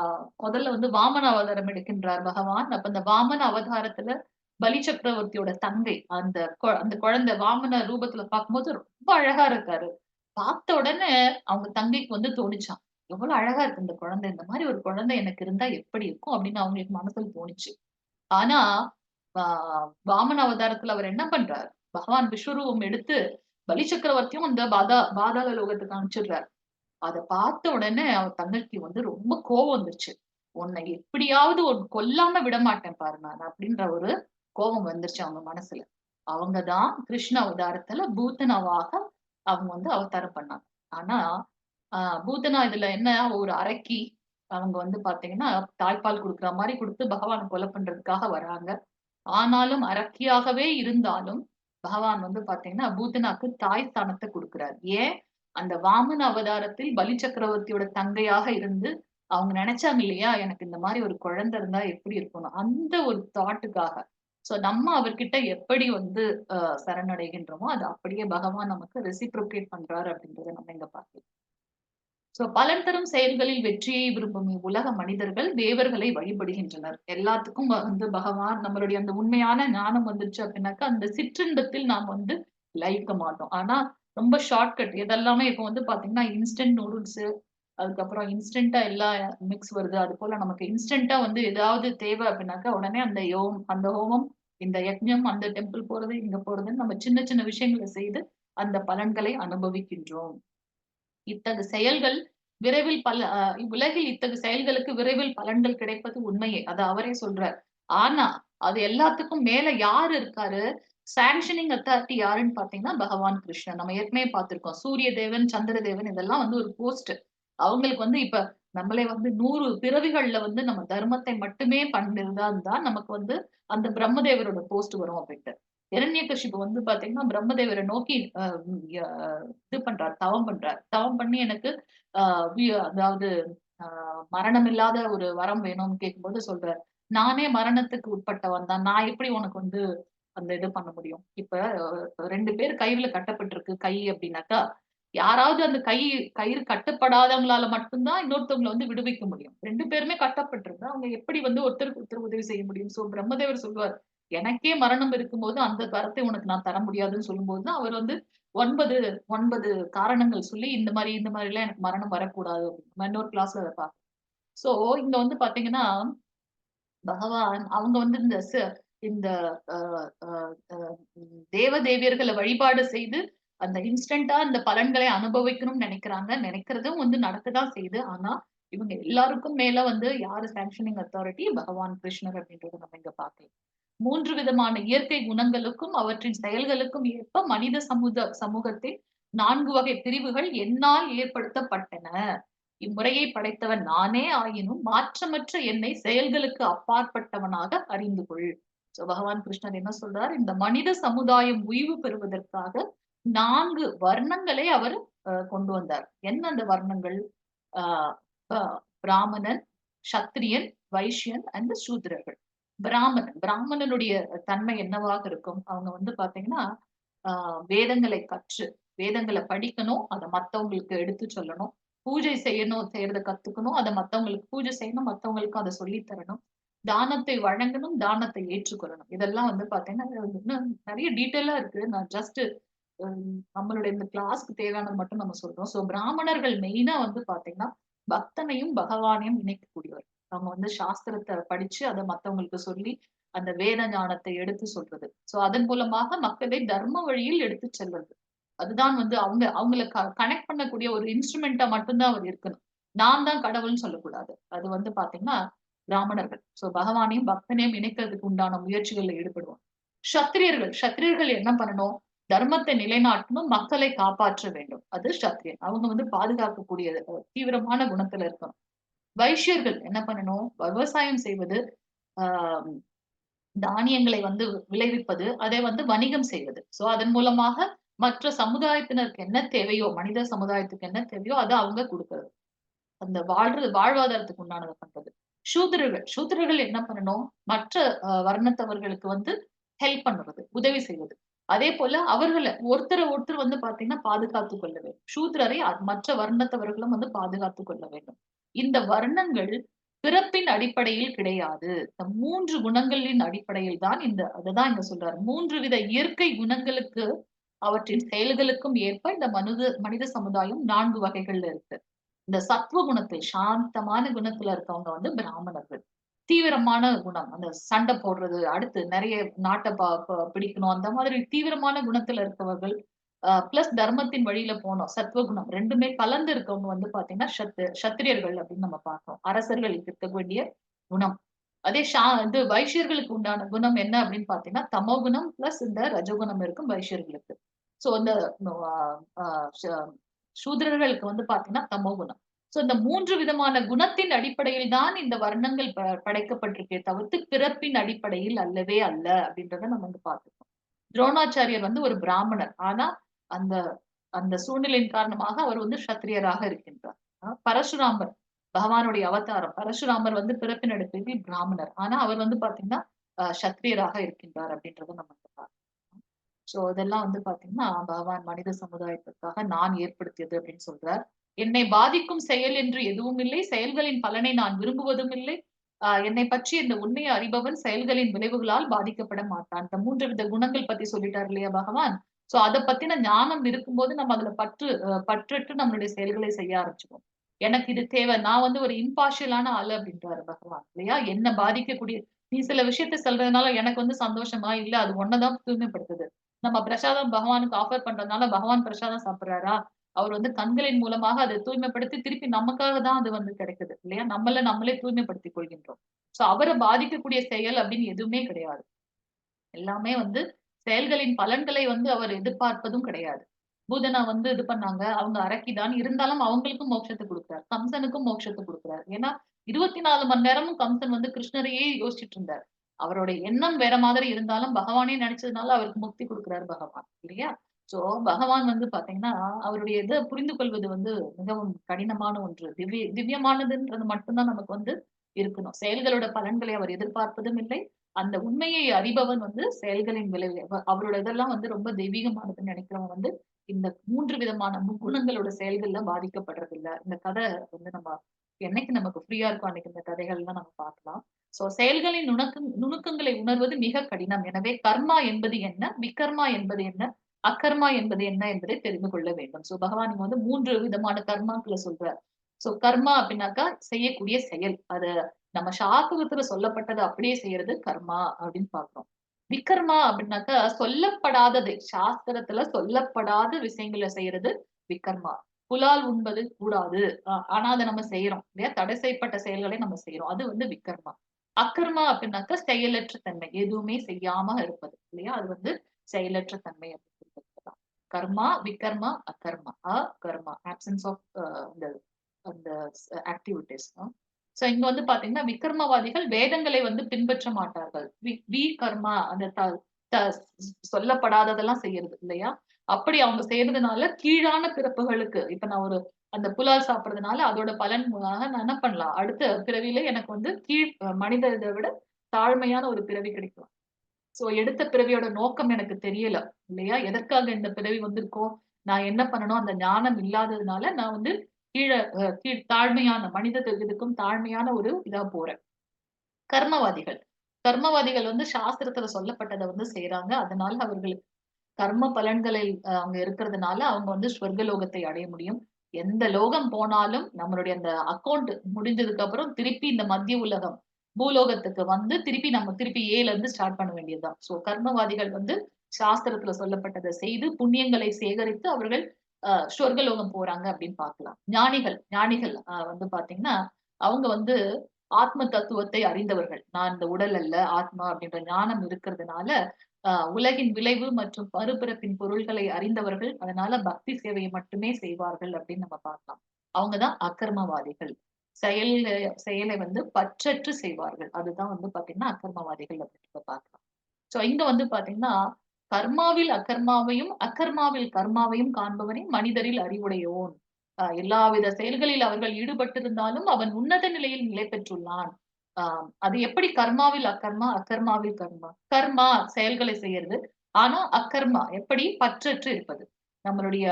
முதல்ல வந்து வாமன அவதாரம் எடுக்கின்றார் பகவான். அப்ப அந்த வாமன அவதாரத்துல பலி சக்கரவர்த்தியோட தங்கை அந்த குழந்தை வாமன ரூபத்துல பார்க்கும்போது ரொம்ப அழகா இருக்காரு. பார்த்த உடனே அவங்க தங்கைக்கு வந்து தோணுச்சாம். எவ்வளவு அழகா இருக்கு இந்த குழந்தை. இந்த மாதிரி ஒரு குழந்தை எனக்கு இருந்தா எப்படி இருக்கும் அப்படின்னு அவங்களுக்கு மனசுல தோணுச்சு. ஆனா ஆ வாமன அவதாரத்துல அவர் என்ன பண்றாரு? பகவான் விஸ்வரூபம் எடுத்து பலி சக்கரவர்த்தியும் அந்த பாதாள லோகத்துக்கு அனுப்பிச்சிடுறாரு. அத பார்த்த உடனே அவ தங்கைக்கு வந்து ரொம்ப கோவம் வந்துருச்சு. உன்னை எப்படியாவது கொல்லாம விடமாட்டேன் பாரு நான் அப்படின்ற ஒரு கோபம் வந்துருச்சு அவங்க மனசுல. அவங்க தான் கிருஷ்ண அவதாரத்துல பூதனாவாக அவங்க வந்து அவதாரம் பண்ணாங்க. ஆனா பூதனா இதுல என்ன ஒரு அரக்கி. அவங்க வந்து பாத்தீங்கன்னா தாய்ப்பால் குடுக்குற மாதிரி குடுத்து பகவானை கொலை பண்றதுக்காக வராங்க. ஆனாலும் அரக்கியாகவே இருந்தாலும் பகவான் வந்து பாத்தீங்கன்னா பூதனாக்கு தாய் ஸ்தானத்தை கொடுக்கிறார். ஏன்? அந்த வாமன அவதாரத்தில் பலி சக்கரவர்த்தியோட தங்கையாக இருந்து அவங்க நினைச்சாங்க இல்லையா, எனக்கு இந்த மாதிரி ஒரு குழந்தை இருந்தா எப்படி இருக்கணும் அந்த ஒரு தாட்டுக்காக. சோ நம்ம அவர்கிட்ட எப்படி வந்து சரணடைகின்றோமோ அது அப்படியே பகவான் நமக்கு ரெசிப்ரோகேட் பண்றாரு அப்படின்றத நம்ம இங்க பார்க்கலாம். சோ பலன் தரும் செயல்களில் வெற்றியை விரும்பும் உலக மனிதர்கள் தேவர்களை வழிபடுகின்றனர். எல்லாத்துக்கும் வந்து பகவான் நம்மளுடைய அந்த உண்மையான ஞானம் வந்துருச்சு அப்படின்னாக்கா அந்த சிற்றின்பத்தில் நாம் வந்து லயிக்க மாட்டோம். ஆனா ரொம்ப ஷார்ட்கட் இதெல்லாமே இப்ப வந்து பாத்தீங்கன்னா இன்ஸ்டன்ட் நூடுல்ஸ், அதுக்கப்புறம் இன்ஸ்டன்டா எல்லா மிக்ஸ் வருது. அது போல நமக்கு இன்ஸ்டன்டா வந்து ஏதாவது தேவை அப்படின்னாக்கா உடனே அந்த ஹோமம், இந்த யக்ஞம், அந்த டெம்பிள் போறது, இங்க போறதுன்னு நம்ம சின்ன சின்ன விஷயங்களை செய்து அந்த பலன்களை அனுபவிக்கின்றோம். இத்தகு செயல்கள் விரைவில் உலகில் இத்தகு செயல்களுக்கு விரைவில் பலன்கள் கிடைப்பது உண்மையே. அது அவரே சொல்றார். ஆனா, அது எல்லாத்துக்கும் மேல யாரு இருக்காரு? சாங்ஷனிங் அத்தாரிட்டி யாருன்னு பார்த்தீங்கன்னா, பகவான் கிருஷ்ணன். நம்ம ஏற்கனவே பார்த்திருக்கோம். சூரிய தேவன், சந்திர தேவன் இதெல்லாம் வந்து ஒரு போஸ்ட். அவங்களுக்கு வந்து இப்ப நம்மளே வந்து 100 பிறவிகள்ல வந்து நம்ம தர்மத்தை மட்டுமே பண்ணிருந்தா தான் நமக்கு வந்து அந்த பிரம்மதேவரோட போஸ்ட் வரும் அப்படின்ட்டு. இரண்யகசிபு வந்து பார்த்தீங்கன்னா, பிரம்மதேவரை நோக்கி அ ய இது பண்றார், தவம் பண்றார். தவம் பண்ணி எனக்கு அ அதாவது அ மரணம் இல்லாத ஒரு வரம் வேணும்னு கேட்கும்போது சொல்றார். நானே மரணத்துக்கு உட்பட்டவன் தான். நான் எப்படி உனக்கு வந்து அந்த இது பண்ண முடியும்? இப்ப 2 பேர் கயிறுல கட்டப்பட்டிருக்கு கை அப்படின்னாக்கா, யாராவது அந்த கயிறு கட்டப்படாதவங்களால மட்டும் தான் இன்னொருத்தவங்கள வந்து விடுவிக்க முடியும். 2 பேருமே கட்டப்பட்டிருந்தா, அவங்க எப்படி வந்து ஒருத்தருக்கு ஒருத்தர் உதவி செய்ய முடியும்? சோ பிரம்மதேவர் சொல்வார். எனக்கே மரணம் இருக்கும்போது அந்த வரத்தை உனக்கு நான் தர முடியாதுன்னு சொல்லும்போது தான் அவர் வந்து 9 காரணங்கள் சொல்லி இந்த மாரிலாம் எனக்கு மரணம் வரக்கூடாது. நம்ம இன்னொரு கிளாஸ்ல அத பார்ப்போம். சோ இங்க வந்து பார்த்தீங்கன்னா, பகவான் அவங்க வந்து இந்த அ அ அ தேவ தேவியர்கள வழிபாடு செய்து அந்த இன்ஸ்டன்ட்டா அந்த பலன்களை அனுபவிக்கணும்னு நெனைக்கிறாங்க. நெனைக்கிறதும் வந்து நடக்கதான் செய்யுது. ஆனா, இவங்க எல்லாருக்கும் மேல வந்து யாரு சாங்ஷனிங் அத்தாரிட்டி? பகவான் கிருஷ்ணர் அப்படின்றத நம்ம இங்க பார்க்கலாம். 3 விதமான இயற்கை குணங்களுக்கும், அவற்றின் செயல்களுக்கும் ஏற்ப மனித சமூகத்தில் 4 வகை பிரிவுகள் என்னால் ஏற்படுத்தப்பட்டன. இம்முறையை படைத்தவன் நானே ஆயினும் மாற்றமற்ற என்னை செயல்களுக்கு அப்பாற்பட்டவனாக அறிந்து கொள். சோ பகவான் கிருஷ்ணர் என்ன சொல்றார்? இந்த மனித சமுதாயம் உய்வு பெறுவதற்காக 4 வர்ணங்களை அவர் கொண்டு வந்தார். என்ன அந்த வர்ணங்கள்? ஆ ப பிராமணன், சத்திரியன், வைஷ்யன் அண்ட் சூத்திரர்கள். பிராமணனுடைய தன்மை என்னவாக இருக்கும்? அவங்க வந்து பார்த்தீங்கன்னா, ஆ வேதங்களை கற்று, வேதங்கள படிக்கணும். அத மத்தவங்களுக்கு எடுத்து சொல்லணும். பூஜை செய்யறத கத்துக்கணும். அத மத்தவங்களுக்கு பூஜை செய்யணும். மத்தவங்களுக்கும் அத சொல்லி தரணும். தானத்தை வழங்கணும். தானத்தை ஏற்றுக்கொள்ளணும். இதெல்லாம் வந்து பார்த்தீங்கன்னா, இன்னும் நெறைய டீட்டெயிலா இருக்கு. நான் ஜஸ்ட் நம்மளுடைய இந்த கிளாஸ்க்கு தேவையானது மட்டும் நம்ம சொல்றோம். சோ பிராமணர்கள் மெயினா வந்து பார்த்தீங்கன்னா, பக்தனையும் பகவானையும் இணைக்கக்கூடியவர். அவங்க வந்து சாஸ்திரத்த படிச்சு அத மத்தவங்களுக்கு சொல்லி, அந்த வேத ஞானத்தை எடுத்து சொல்றது. சோ அதன் மூலமாக மக்களை தர்ம வழியில் எடுத்துச் செல்வது. அதுதான் வந்து அவங்கள கனெக்ட் பண்ணக்கூடிய ஒரு இன்ஸ்ட்ருமென்ட்டா மட்டும் தான் அவர் இருக்கணும். நான் தான் கடவுள்ன்னு சொல்லக்கூடாது. அது வந்து பார்த்தீங்கன்னா, பிராமணர்கள். சோ பகவானையும், பக்தனையும் இணைக்கிறதுக்கு உண்டான முயற்சிகள்ல ஈடுபடுவாங்க. சத்திரியர்கள் என்ன பண்ணணும்? தர்மத்தை நிலைநாட்டணும், மக்களை காப்பாற்ற வேண்டும். அது சத்திரியன். அவங்க வந்து பாதுகாக்கக்கூடிய தீவிரமான குணத்துல இருக்கணும். வைஷ்யர்கள் என்ன பண்ணணும்? விவசாயம் செய்வது, ஆ தானியங்களை வந்து விளைவிப்பது, அதை வந்து வணிகம் செய்வது. சோ அதன் மூலமாக மற்ற சமுதாயத்தினருக்கு என்ன தேவையோ, மனித சமுதாயத்துக்கு என்ன தேவையோ அத அவங்க குடுக்குறது. அந்த வாழ்வாதாரத்துக்கு உண்டானத பண்றது. சூத்திரர்கள் என்ன பண்ணணும்? மற்ற வர்ணத்தவர்களுக்கு வந்து ஹெல்ப் பண்ணுவது, உதவி செய்வது. அதேபோல ஒருத்தர் வந்து பார்த்தீங்கன்னா, பாதுகாத்துக் கொள்ள வேண்டும். சூத்திரரை மற்ற வர்ணத்தவர்களும் வந்து பாதுகாத்துக் கொள்ள வேண்டும். இந்த வர்ணங்கள் பிறப்பின் அடிப்படையில் கிடையாது. இந்த 3 குணங்களின் அடிப்படையில் தான் அதுதான் இங்க சொல்றாரு. 3 வித இயற்கை குணங்களுக்கு அவற்றின் செயல்களுக்கும் ஏற்ப இந்த மனித சமுதாயம் 4 வகைகள்ல இருக்கு. இந்த சத்துவ குணத்தில் சாந்தமான குணத்துல இருக்கவங்க வந்து பிராமணர்கள். தீவிரமான குணம், அந்த சண்டை போடுறது, அடுத்து நிறைய நாட்ட பிடிக்கணும், அந்த மாதிரி தீவிரமான குணத்துல இருக்கவர்கள், பிளஸ் தர்மத்தின் வழியில போனோம். சத்துவகுணம் 2மே கலந்து இருக்கவங்க வந்து பாத்தீங்கன்னா சத்திரியர்கள் அப்படின்னு நம்ம பார்க்கிறோம். அரசர்களுக்கு இருக்க வேண்டிய குணம். அதே இது வைஷ்யர்களுக்கு உண்டான குணம் என்ன அப்படின்னு பாத்தீங்கன்னா தமோ குணம் பிளஸ் இந்த ரஜகுணம் இருக்கும் வைஷ்யர்களுக்கு. சோ இந்த சூத்திரர்களுக்கு வந்து பாத்தீங்கன்னா தமோ குணம். சோ இந்த 3 விதமான குணத்தின் அடிப்படையில் தான் இந்த வர்ணங்கள் படைக்கப்பட்டிருக்கே தவிர்த்து பிறப்பின் அடிப்படையில் அல்லவே அல்ல அப்படின்றத நம்ம வந்து பார்த்துக்கோம். துரோணாச்சாரியர் வந்து ஒரு பிராமணர். ஆனா அந்த அந்த சூழ்நிலையின் காரணமாக அவர் வந்து சத்திரியராக இருக்கின்றார். பரசுராமர் பகவானுடைய அவதாரம். பரசுராமர் வந்து பிறப்பின் அடிப்படையில் பிராமணர். ஆனா அவர் வந்து பாத்தீங்கன்னா சத்திரியராக இருக்கின்றார் அப்படின்றத நம்ம பார்க்கலாம். சோ இதெல்லாம் வந்து பாத்தீங்கன்னா பகவான் மனித சமுதாயத்திற்காக நான் ஏற்படுத்தியது அப்படின்னு சொல்றார். என்னை பாதிக்கும் செயல் என்று எதுவும் இல்லை. செயல்களின் பலனை நான் விரும்புவதும் இல்லை. என்னை பற்றி இந்த உண்மையை அறிபவன் செயல்களின் விளைவுகளால் பாதிக்கப்பட மாட்டான். இந்த 3 வித குணங்கள் பத்தி சொல்லிட்டார் இல்லையா பகவான். சோ அத பத்தின ஞானம் இருக்கும்போது நம்ம அதுல பற்றுட்டு நம்மளுடைய செயல்களை செய்ய ஆரம்பிச்சுக்கோம். எனக்கு இது தேவை. நான் வந்து ஒரு இம்பார்ஷியலான ஆளு அப்படின்றாரு பகவான் இல்லையா? என்ன பாதிக்கக்கூடிய நீ சில விஷயத்த சொல்றதுனால எனக்கு வந்து சந்தோஷமா இல்ல அது ஒன்னதான் தூய்மைப்படுத்துது. நம்ம பிரசாதம் பகவானுக்கு ஆஃபர் பண்றதுனால பகவான் பிரசாதம் சாப்பிடுறாரா? அவர் வந்து கண்களின் மூலமாக அதை தூய்மைப்படுத்தி திருப்பி நமக்காக தான் அது வந்து கிடைக்குது இல்லையா? நம்மளே தூய்மைப்படுத்திக் கொள்கின்றோம். சோ அவரை பாதிக்கக்கூடிய செயல் அப்படின்னு எதுவுமே கிடையாது. எல்லாமே வந்து செயல்களின் பலன்களை வந்து அவர் எதிர்பார்ப்பதும் கிடையாது. பூதனா வந்து இது பண்ணாங்க. அவங்க அரக்கிதான். இருந்தாலும் அவங்களுக்கும் மோட்சத்த குடுக்குறார். கம்சனுக்கும் மோட்சத்த குடுக்குறார். ஏன்னா 24 மணி நேரமும் கம்சன் வந்து கிருஷ்ணரையே யோசிச்சுட்டு இருந்தார். அவருடைய எண்ணம் வேற மாதிரி இருந்தாலும் பகவானே நினைச்சதுனால அவருக்கு முக்தி குடுக்குறார் பகவான். இல்லையா? சோ பகவான் வந்து பாத்தீங்கன்னா, அவருடைய இத புரிந்து கொள்வது வந்து மிகவும் கடினமான ஒன்று. திவ்யமானதுன்றது மட்டும் தான் நமக்கு வந்து இருக்கணும். செயல்களோட பலன்களை அவர் எதிர்பார்ப்பதும் இல்லை. அந்த உண்மையை அறிபவன் வந்து செயல்களின் விளைவு. அவரோட இதெல்லாம் வந்து ரொம்ப தெய்வீகமானதுன்னு நினைக்கிறவன் வந்து இந்த 3 விதமான முக்குணங்களோட செயல்கள்ல பாதிக்கப்படுறது இல்ல. இந்த கதை வந்து நம்ம என்னைக்கு நமக்கு ஃப்ரீயா இருக்கோ அன்னைக்கு இந்த கதைகள்லாம் நம்ம பார்க்கலாம். சோ செயல்களின் நுணுக்கங்களை உணர்வது மிக கடினம். எனவே கர்மா என்பது என்ன? விகர்மா என்பது என்ன? அகர்மா என்பது என்ன என்பதை தெரிந்து கொள்ள வேண்டும். சோ பகவான் இங்க வந்து 3 விதமான கர்மாக்கள சொல்றார். சோ கர்மா அப்படின்னாக்கா செய்யக்கூடிய செயல். அத நம்ம சாஸ்திரத்துல சொல்லப்பட்டது அப்படியே செய்யறது கர்மா அப்படின்னு பார்க்கிறோம். விகர்மா அப்படின்னாக்கா சொல்லப்படாதது சாஸ்திரத்துல சொல்லப்படாத விஷயங்களை செய்யறது விகர்மா. புலால் உண்பது கூடாது. ஆனா அதை நம்ம செய்யறோம் இல்லையா? தடை செய்யப்பட்ட செயல்களை நம்ம செய்யறோம். அது வந்து விகர்மா. அகர்மா அப்படின்னாக்கா செயலற்ற தன்மை. எதுவுமே செய்யாம இருப்பது இல்லையா? அது வந்து செயலற்ற தன்மை அப்படின்னு சொல்லலாம். கர்மா, விகர்மா, அகர்மா. கர்மா ஆப்சன்ஸ் ஆஃப் அந்த ஆக்டிவிட்டிஸ். சோ இங்க வந்து பாத்தீங்கன்னா விக்ரமவாதிகள் வேதங்களை வந்து பின்பற்ற மாட்டார்கள். கர்மா அந்த சொல்லப்படாததெல்லாம் செய்யறது இல்லையா? அப்படி அவங்க செய்யறதுனால கீழான பிறப்புகளுக்கு இப்ப நான் ஒரு அந்த புலால் சாப்பிடுறதுனால அதோட பலன் நான் என்ன பண்ணலாம்? அடுத்த பிறவியில எனக்கு வந்து மனித இதை விட தாழ்மையான ஒரு பிறவி கிடைக்கும். சோ எடுத்த பிறவியோட நோக்கம் எனக்கு தெரியல இல்லையா? எதற்காக இந்த பிறவி வந்திருக்கோம்? நான் என்ன பண்ணணும்? அந்த ஞானம் இல்லாததுனால நான் வந்து தாழ்மையான மனித இதுக்கும் தாழ்மையான ஒரு இதா போறேன். கர்மவாதிகள். கர்மவாதிகள் வந்து சாஸ்திரத்துல சொல்லப்பட்டதை வந்து செய்யறாங்க. அதனால அவர்களுக்கு கர்ம பலன்களை அங்க இருக்கிறதுனால அவங்க வந்து ஸ்வர்கலோகத்தை அடைய முடியும். எந்த லோகம் போனாலும் நம்மளுடைய அந்த அக்கவுண்ட் முடிஞ்சதுக்கு அப்புறம் திருப்பி இந்த மத்திய உலகம் பூலோகத்துக்கு வந்து திருப்பி ஏல இருந்து ஸ்டார்ட் பண்ண வேண்டியதுதான். சோ கர்மவாதிகள் வந்து சாஸ்திரத்துல சொல்லப்பட்டதை செய்து புண்ணியங்களை சேகரித்து அவர்கள் சொர்க்கலோகம் போறாங்க அப்படின்னு பார்க்கலாம். ஞானிகள் வந்து பாத்தீங்கன்னா அவங்க வந்து ஆத்ம தத்துவத்தை அறிந்தவர்கள். நான் இந்த உடல் அல்ல ஆத்மா அப்படின்ற ஞானம் இருக்கிறதுனால உலகின் விளைவு மற்றும் மறுபிறப்பின் பொருள்களை அறிந்தவர்கள். அதனால பக்தி சேவையை மட்டுமே செய்வார்கள் அப்படின்னு நம்ம பார்க்கலாம். அவங்கதான் அகர்மவாதிகள். செயலை வந்து பற்றற்று செய்வார்கள். அதுதான் வந்து பாத்தீங்கன்னா அகர்மவாதிகள் அப்படின்னு பார்க்கலாம். சோ இங்க வந்து பாத்தீங்கன்னா கர்மாவில் அகர்மாவையும் அகர்மாவில் கர்மாவையும் காண்பவனே மனிதரில் அறிவுடையோன். எல்லாவித செயல்களில் அவர்கள் ஈடுபட்டிருந்தாலும் அவன் உன்னத நிலையில் நிலை பெற்றுள்ளான். அது எப்படி கர்மாவில் அகர்மா அகர்மாவில் கர்மா? கர்மா செயல்களை செய்யறது. ஆனா அகர்மா எப்படி பற்றற்று இருப்பது. நம்மளுடைய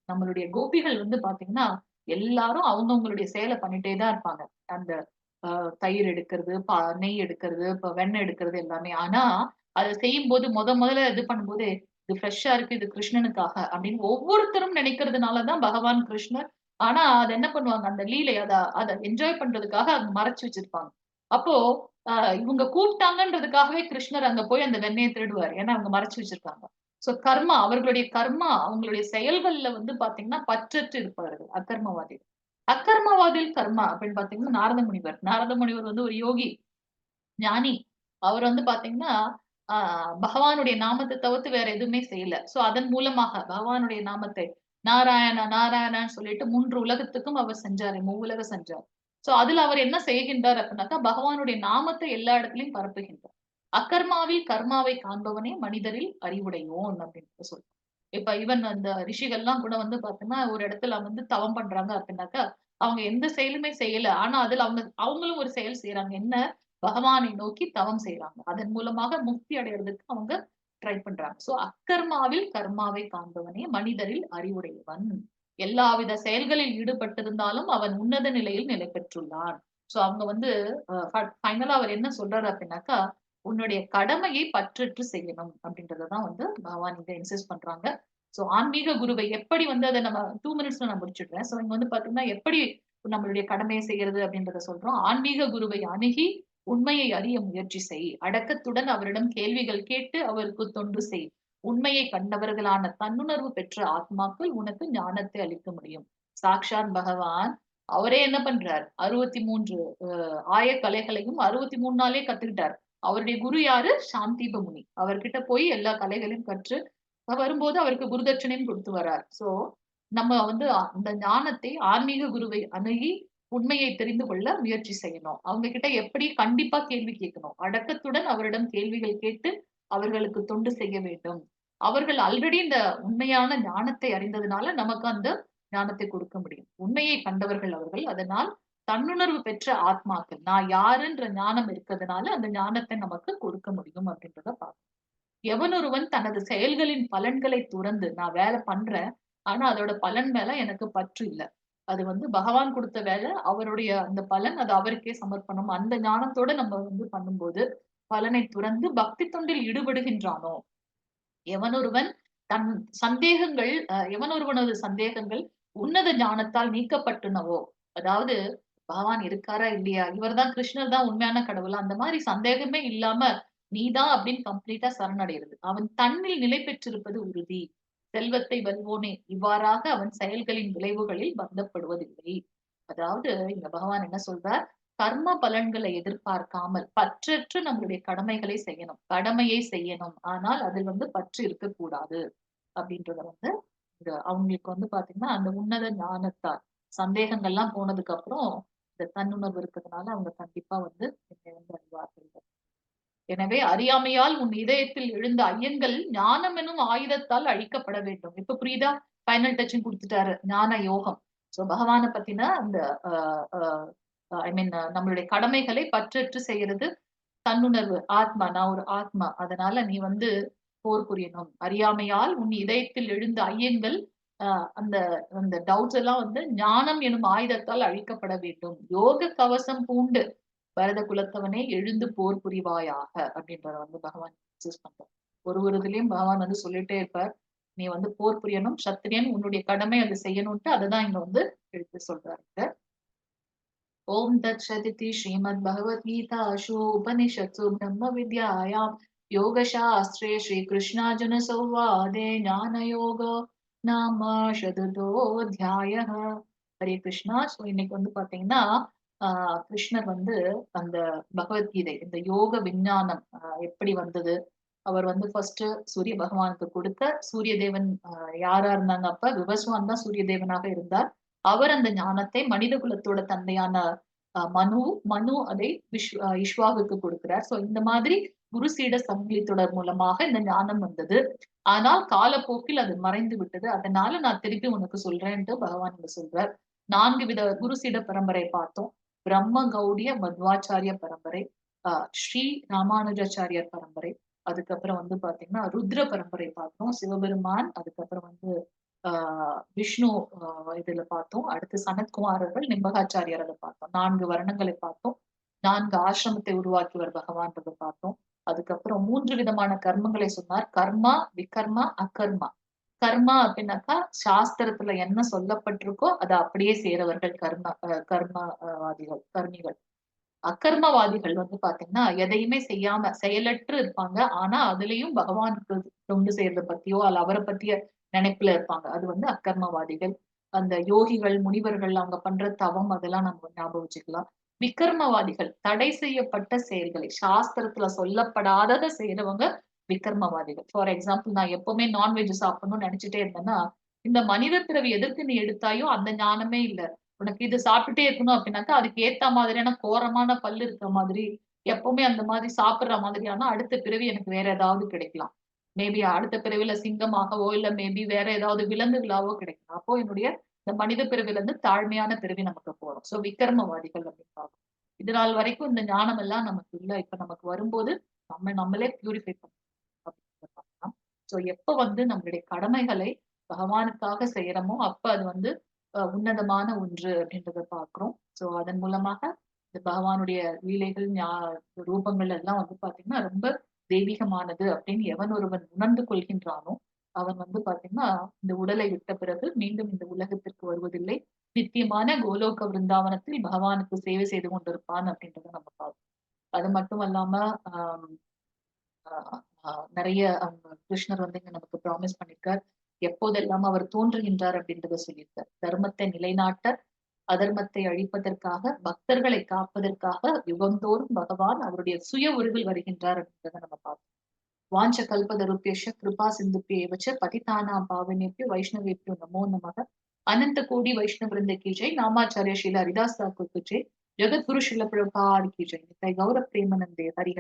நம்மளுடைய கோபிகள் வந்து பாத்தீங்கன்னா எல்லாரும் அவங்கவங்களுடைய செயலை பண்ணிட்டே தான் இருப்பாங்க. அந்த தயிர் எடுக்கிறது, நெய் எடுக்கிறது, வெண்ணெய் எடுக்கிறது எல்லாமே. ஆனா அதை செய்யும் போது முதல்ல இது பண்ணும்போது இது ஃப்ரெஷ்ஷா இருக்கு, இது கிருஷ்ணனுக்காக அப்படின்னு ஒவ்வொருத்தரும் நினைக்கிறதுனாலதான் பகவான் கிருஷ்ணர். ஆனா அதை என்ன பண்ணுவாங்க, அந்த லீலை அதை என்ஜாய் பண்றதுக்காக அங்க மறைச்சு வச்சிருப்பாங்க. அப்போ இவங்க கூப்பிட்டாங்கன்றதுக்காகவே கிருஷ்ணர் அங்க போய் அந்த வெண்ணெயை திருடுவார். ஏன்னா அவங்க மறைச்சு வச்சிருக்காங்க. சோ கர்மா, அவர்களுடைய கர்மா, அவங்களுடைய செயல்கள்ல வந்து பாத்தீங்கன்னா பற்றற்று இருப்பார்கள் அகர்மவாதி. அகர்மவாதில் கர்மா அப்படின்னு பாத்தீங்கன்னா நாரத முனிவர். நாரத முனிவர் வந்து ஒரு யோகி, ஞானி. அவர் வந்து பாத்தீங்கன்னா பகவானுடைய நாமத்தை தவிர்த்து வேற எதுவுமே செய்யல. சோ அதன் மூலமாக பகவானுடைய நாமத்தை நாராயணா நாராயணான்னு சொல்லிட்டு 3 உலகத்துக்கும் அவர் செஞ்சாரு, மூவுலகம் செஞ்சார். சோ அதுல அவர் என்ன செய்கின்றார் அப்படின்னாக்கா பகவானுடைய நாமத்தை எல்லா இடத்துலயும் பரப்புகின்றார். அகர்மாவில் கர்மாவை காண்பவனே மனிதரில் அறிவுடையோன் அப்படின்னு சொல்றார். இப்ப ஈவன் அந்த ரிஷிகள்லாம் கூட வந்து பாத்தீங்கன்னா ஒரு இடத்துல வந்து தவம் பண்றாங்க அப்படின்னாக்கா அவங்க எந்த செயலுமே செய்யல. ஆனா அதுல அவங்களும் ஒரு செயல் செய்யறாங்க. என்ன? பகவானை நோக்கி தவம் செய்யறாங்க. அதன் மூலமாக முக்தி அடையறதுக்கு அவங்க ட்ரை பண்றாங்க. சோ அக்கர்மாவில் கர்மாவை காண்பவனே மனிதரில் அறிவுடையவன். எல்லாவித செயல்களில் ஈடுபட்டிருந்தாலும் அவன் உன்னத நிலையில் நிலை பெற்றுள்ளான். சோ அவங்க வந்து ஃபைனலா அவர் என்ன சொல்றாரு அப்படின்னாக்கா உன்னுடைய கடமையை பற்றற்று செய்யணும் அப்படின்றதான் வந்து பகவான் இங்க இன்சிஸ்ட் பண்றாங்க. சோ ஆன்மீக குருவை எப்படி வந்து அதை நம்ம 2 மினிட்ஸ்ல நான் முடிச்சிடுறேன். சோ இங்க வந்து பாத்தீங்கன்னா எப்படி நம்மளுடைய கடமையை செய்யறது அப்படின்றத சொல்றோம். ஆன்மீக குருவை அணுகி உண்மையை அறிய முயற்சி செய். அடக்கத்துடன் அவரிடம் கேள்விகள் கேட்டு அவருக்கு தொண்டு செய். உண்மையை கண்டவர்களான தன்னுணர்வு பெற்ற ஆத்மாக்கள் உனக்கு ஞானத்தை அளிக்க முடியும். சாக்ஷாத் பகவான் அவரே என்ன பண்றார்? 63 ஆய கலைகளையும் 63 நாளே கத்துக்கிட்டார். அவருடைய குரு யாரு? சாந்தீப முனி. அவர்கிட்ட போய் எல்லா கலைகளையும் கற்று வரும்போது அவருக்கு குருதட்சணையும் கொடுத்து வர்றார். சோ நம்ம வந்து அந்த ஞானத்தை ஆன்மீக குருவை அணுகி உண்மையை தெரிந்து கொள்ள முயற்சி செய்யணும். அவங்க கிட்ட எப்படி கண்டிப்பா கேள்வி கேட்கணும். அடக்கத்துடன் அவரிடம் கேள்விகள் கேட்டு அவர்களுக்கு தொண்டு செய்ய வேண்டும். அவர்கள் ஆல்ரெடி இந்த உண்மையான ஞானத்தை அறிந்ததுனால நமக்கு அந்த ஞானத்தை கொடுக்க முடியும். உண்மையை கண்டவர்கள் அவர்கள். அதனால் தன்னுணர்வு பெற்ற ஆத்மாக்கள் நான் யாருன்ற ஞானம் இருக்கிறதுனால அந்த ஞானத்தை நமக்கு கொடுக்க முடியும் அப்படின்றத பார்க்கணும். எவனொருவன் தனது செயல்களின் பலன்களை துறந்து நான் வேலை பண்றேன், ஆனா அதோட பலன் மேல எனக்கு பற்று இல்ல. அது வந்து பகவான் கொடுத்த வேலை, அவருடைய அந்த பலன் அது அவருக்கே சமர்ப்பணம். அந்த ஞானத்தோட நம்ம வந்து பண்ணும்போது பலனை துறந்து பக்தி தொண்டில் ஈடுபடுகின்றானோ எவனொருவன் தன் சந்தேகங்கள் எவனொருவனது சந்தேகங்கள் உன்னத ஞானத்தால் நீக்கப்பட்டுனவோ, அதாவது பகவான் இருக்காரா இல்லையா, இவர்தான் கிருஷ்ணர் தான் உண்மையான கடவுளா, அந்த மாதிரி சந்தேகமே இல்லாம நீதான் அப்படின்னு கம்ப்ளீட்டா சரணடைகிறது. அவன் தன்னில் நிலை பெற்றிருப்பது உறுதி. செல்வத்தை வெல்வோனே இவ்வாறாக அவன் செயல்களின் விளைவுகளில் பந்தப்படுவதில்லை. அதாவது இங்க பகவான் என்ன சொல்றார்? கர்ம பலன்களை எதிர்பார்க்காமல் பற்றற்று நம்மளுடைய கடமைகளை செய்யணும். கடமையை செய்யணும். ஆனால் அதில் வந்து பற்று இருக்கக்கூடாது அப்படின்றத வந்து அவங்களுக்கு வந்து பாத்தீங்கன்னா அந்த உன்னத ஞானத்தால் சந்தேகங்கள்லாம் போனதுக்கு அப்புறம் இந்த தன்னுணர்வு இருக்கிறதுனால அவங்க கண்டிப்பா வந்து என்னை வந்து அறிவார்கள். எனவே அறியாமையால் உன் இதயத்தில் எழுந்த ஐயங்கள் ஞானம் எனும் ஆயுதத்தால் அழிக்கப்பட வேண்டும். இப்ப புரியுதா? ஃபைனல் டச்சிங் கொடுத்துட்டாரு ஞான யோகம். சோ பகவானை பத்தின அந்த ஐ மீன் நம்மளுடைய கடமைகளை பற்றற்று செய்யறது தன்னுணர்வு. ஆத்மா, நான் ஒரு ஆத்மா, அதனால நீ வந்து போர் புரியணும். அறியாமையால் உன் இதயத்தில் எழுந்த ஐயங்கள் அந்த அந்த டவுட்ஸ் எல்லாம் வந்து ஞானம் எனும் ஆயுதத்தால் அழிக்கப்பட வேண்டும். யோக கவசம் பூண்டு பரத குலத்தவனே எழுந்து போர் புரிவாயாக அப்படின்றத வந்து பகவான் இன்சிஸ்ட் பண்றார். ஒரு இதுலயும் பகவான் வந்து சொல்லிட்டே இருப்பார், நீ வந்து போர் புரியணும், சத்திரியன் உன்னுடைய கடமை அது செய்யணும்ட்டு அதுதான் இங்க வந்து எடுத்து சொல்றாரு. ஓம் தத் சதிதி ஸ்ரீமத் பகவத்கீதாசு உபனிஷத்சு பிரம்ம வித்யாயாம் யோக சாஸ்திரே ஸ்ரீ கிருஷ்ணார்ஜுன சௌவாதே ஞான யோக நாம சதுர்தோத்யாயः. ஹரே கிருஷ்ணா. சோ இன்னைக்கு வந்து பாத்தீங்கன்னா கிருஷ்ணர் வந்து அந்த பகவத்கீதை இந்த யோக விஞ்ஞானம் எப்படி வந்தது, அவர் வந்து ஃபர்ஸ்ட் சூரிய பகவானுக்கு கொடுத்த சூரிய தேவன் யாரா இருந்தாங்க, அப்ப விவஸ்வான் தான் சூரிய தேவனாக இருந்தார். அவர் அந்த ஞானத்தை மனித குலத்தோட தந்தையான மனு அதை இஷ்வாகுக்கு கொடுக்கிறார். சோ இந்த மாதிரி குரு சீட சங்கிலி தொடர் மூலமாக இந்த ஞானம் வந்தது. ஆனால் காலப்போக்கில் அது மறைந்து விட்டது. அதனால நான் திருப்பி உனக்கு சொல்றேன்ட்டு பகவான் இங்க சொல்றார். 4 வித குரு சீட பரம்பரை பார்த்தோம். பிரம்ம கௌடிய மத்வாச்சாரிய பரம்பரை, ஸ்ரீ ராமானுஜாச்சாரியர் பரம்பரை, அதுக்கப்புறம் வந்து பாத்தீங்கன்னா ருத்ர பரம்பரை பார்த்தோம், சிவபெருமான், அதுக்கப்புறம் வந்து விஷ்ணு இதுல பார்த்தோம். அடுத்து சனத்குமாரர்கள், நிம்பகாச்சாரியர் அதை பார்த்தோம். 4 வருணங்களை பார்த்தோம். 4 ஆசிரமத்தை உருவாக்கியவர் பகவான்றதை பார்த்தோம். அதுக்கப்புறம் 3 விதமான கர்மங்களை சொன்னார். கர்மா, விகர்மா, அகர்மா. கர்மா அப்படின்னாக்கா சாஸ்திரத்துல என்ன சொல்லப்பட்டிருக்கோ அதை அப்படியே செய்றவர்கள் கர்மவாதிகள், கர்மிகள். அகர்மவாதிகள் வந்து பாத்தீங்கன்னா எதையுமே செய்யாம செயலற்று இருப்பாங்க. ஆனா அதுலயும் பகவானுக்கு தொண்டு செய்யறத பத்தியோ அல்ல அவரை பத்திய நினைப்புல இருப்பாங்க. அது வந்து அக்கர்மவாதிகள். அந்த யோகிகள், முனிவர்கள் அவங்க பண்ற தவம் அதெல்லாம் நம்ம ஞாபகம் வச்சுக்கலாம். விகர்மவாதிகள் தடை செய்யப்பட்ட செயல்களை சாஸ்திரத்துல சொல்லப்படாததை செய்யறவங்க விகர்மவாதிகள். ஃபார் எக்ஸாம்பிள் நான் எப்பவுமே நான்வெஜ் சாப்பிடணும்னு நினைச்சிட்டே இருந்தேன்னா, இந்த மனித பிறவி எதற்கு நீ எடுத்தாயோ அந்த ஞானமே இல்ல. உனக்கு இது சாப்பிட்டுட்டே இருக்கணும் அப்படின்னாக்கா, அதுக்கு ஏத்த மாதிரியான கோரமான பல்லு இருக்கிற மாதிரி, எப்பவுமே அந்த மாதிரி சாப்பிடுற மாதிரியான அடுத்த பிறவி எனக்கு வேற ஏதாவது கிடைக்கலாம். மேபி அடுத்த பிறவில சிங்கமாகவோ, இல்ல மேபி வேற ஏதாவது விலங்குகளாவோ கிடைக்கலாம். அப்போ என்னுடைய இந்த மனித பிறவில இருந்து தாழ்மையான பிறவி நமக்கு போறோம். சோ விக்கிரமவாதிகள் அப்படின்னு பார்க்கிறோம். இது நாள் வரைக்கும் இந்த ஞானம் எல்லாம் நமக்கு இல்ல. இப்ப நமக்கு வரும்போது நம்மளே பியூரிஃபை பண்ணணும் அப்படின்றத பார்க்கலாம். சோ எப்ப வந்து நம்மளுடைய கடமைகளை பகவானுக்காக செய்யறோமோ, அப்ப அது வந்து உன்னதமான ஒன்று அப்படின்றத பார்க்கிறோம். சோ அதன் மூலமாக இந்த பகவானுடைய லீலைகள், ரூபங்கள் எல்லாம் வந்து பாத்தீங்கன்னா ரொம்ப தெய்வீகமானது அப்படின்னு எவன் ஒருவன் உணர்ந்து கொள்கின்றானோ, அவன் வந்து பாத்தீங்கன்னா இந்த உடலை விட்ட பிறகு மீண்டும் இந்த உலகத்திற்கு வருவதில்லை. நித்தியமான கோலோக விருந்தாவனத்தில் பகவானுக்கு சேவை செய்து கொண்டிருப்பான் அப்படின்றத நம்ம பார்க்கிறோம். அது மட்டும் அல்லாம ஆஹ் நிறைய கிருஷ்ணர் வந்து இங்க நமக்கு ப்ராமிஸ் பண்ணிருக்கார். எப்போதெல்லாம் அவர் தோன்றுகின்றார் அப்படின்றத சொல்லியிருக்கார். தர்மத்தை நிலைநாட்ட, அதர்மத்தை அழிப்பதற்காக, பக்தர்களை காப்பதற்காக யுகந்தோறும் பகவான் அவருடைய சுய உருவில் வருகின்றார் அப்படின்றத நம்ம பார்த்தோம். வாஞ்ச கல்பதருப்பியஷ கிருபா சிந்துப்பியேவச்ச பதிதானாம் பாவனேபியோ வைஷ்ணவேபியோ நமோ நமக. அனந்த கோடி வைஷ்ணவ விருந்த கி ஜெய். நாமாச்சாரிய ஸ்ரீல ஹரிதாஸ் தாக்கூர் கி ஜெய். ஜெகத்குரு ஸ்ரீல பிரபாத் கி ஜெய். நித்தாய் கௌர பிரேமநந்தே ஹரி.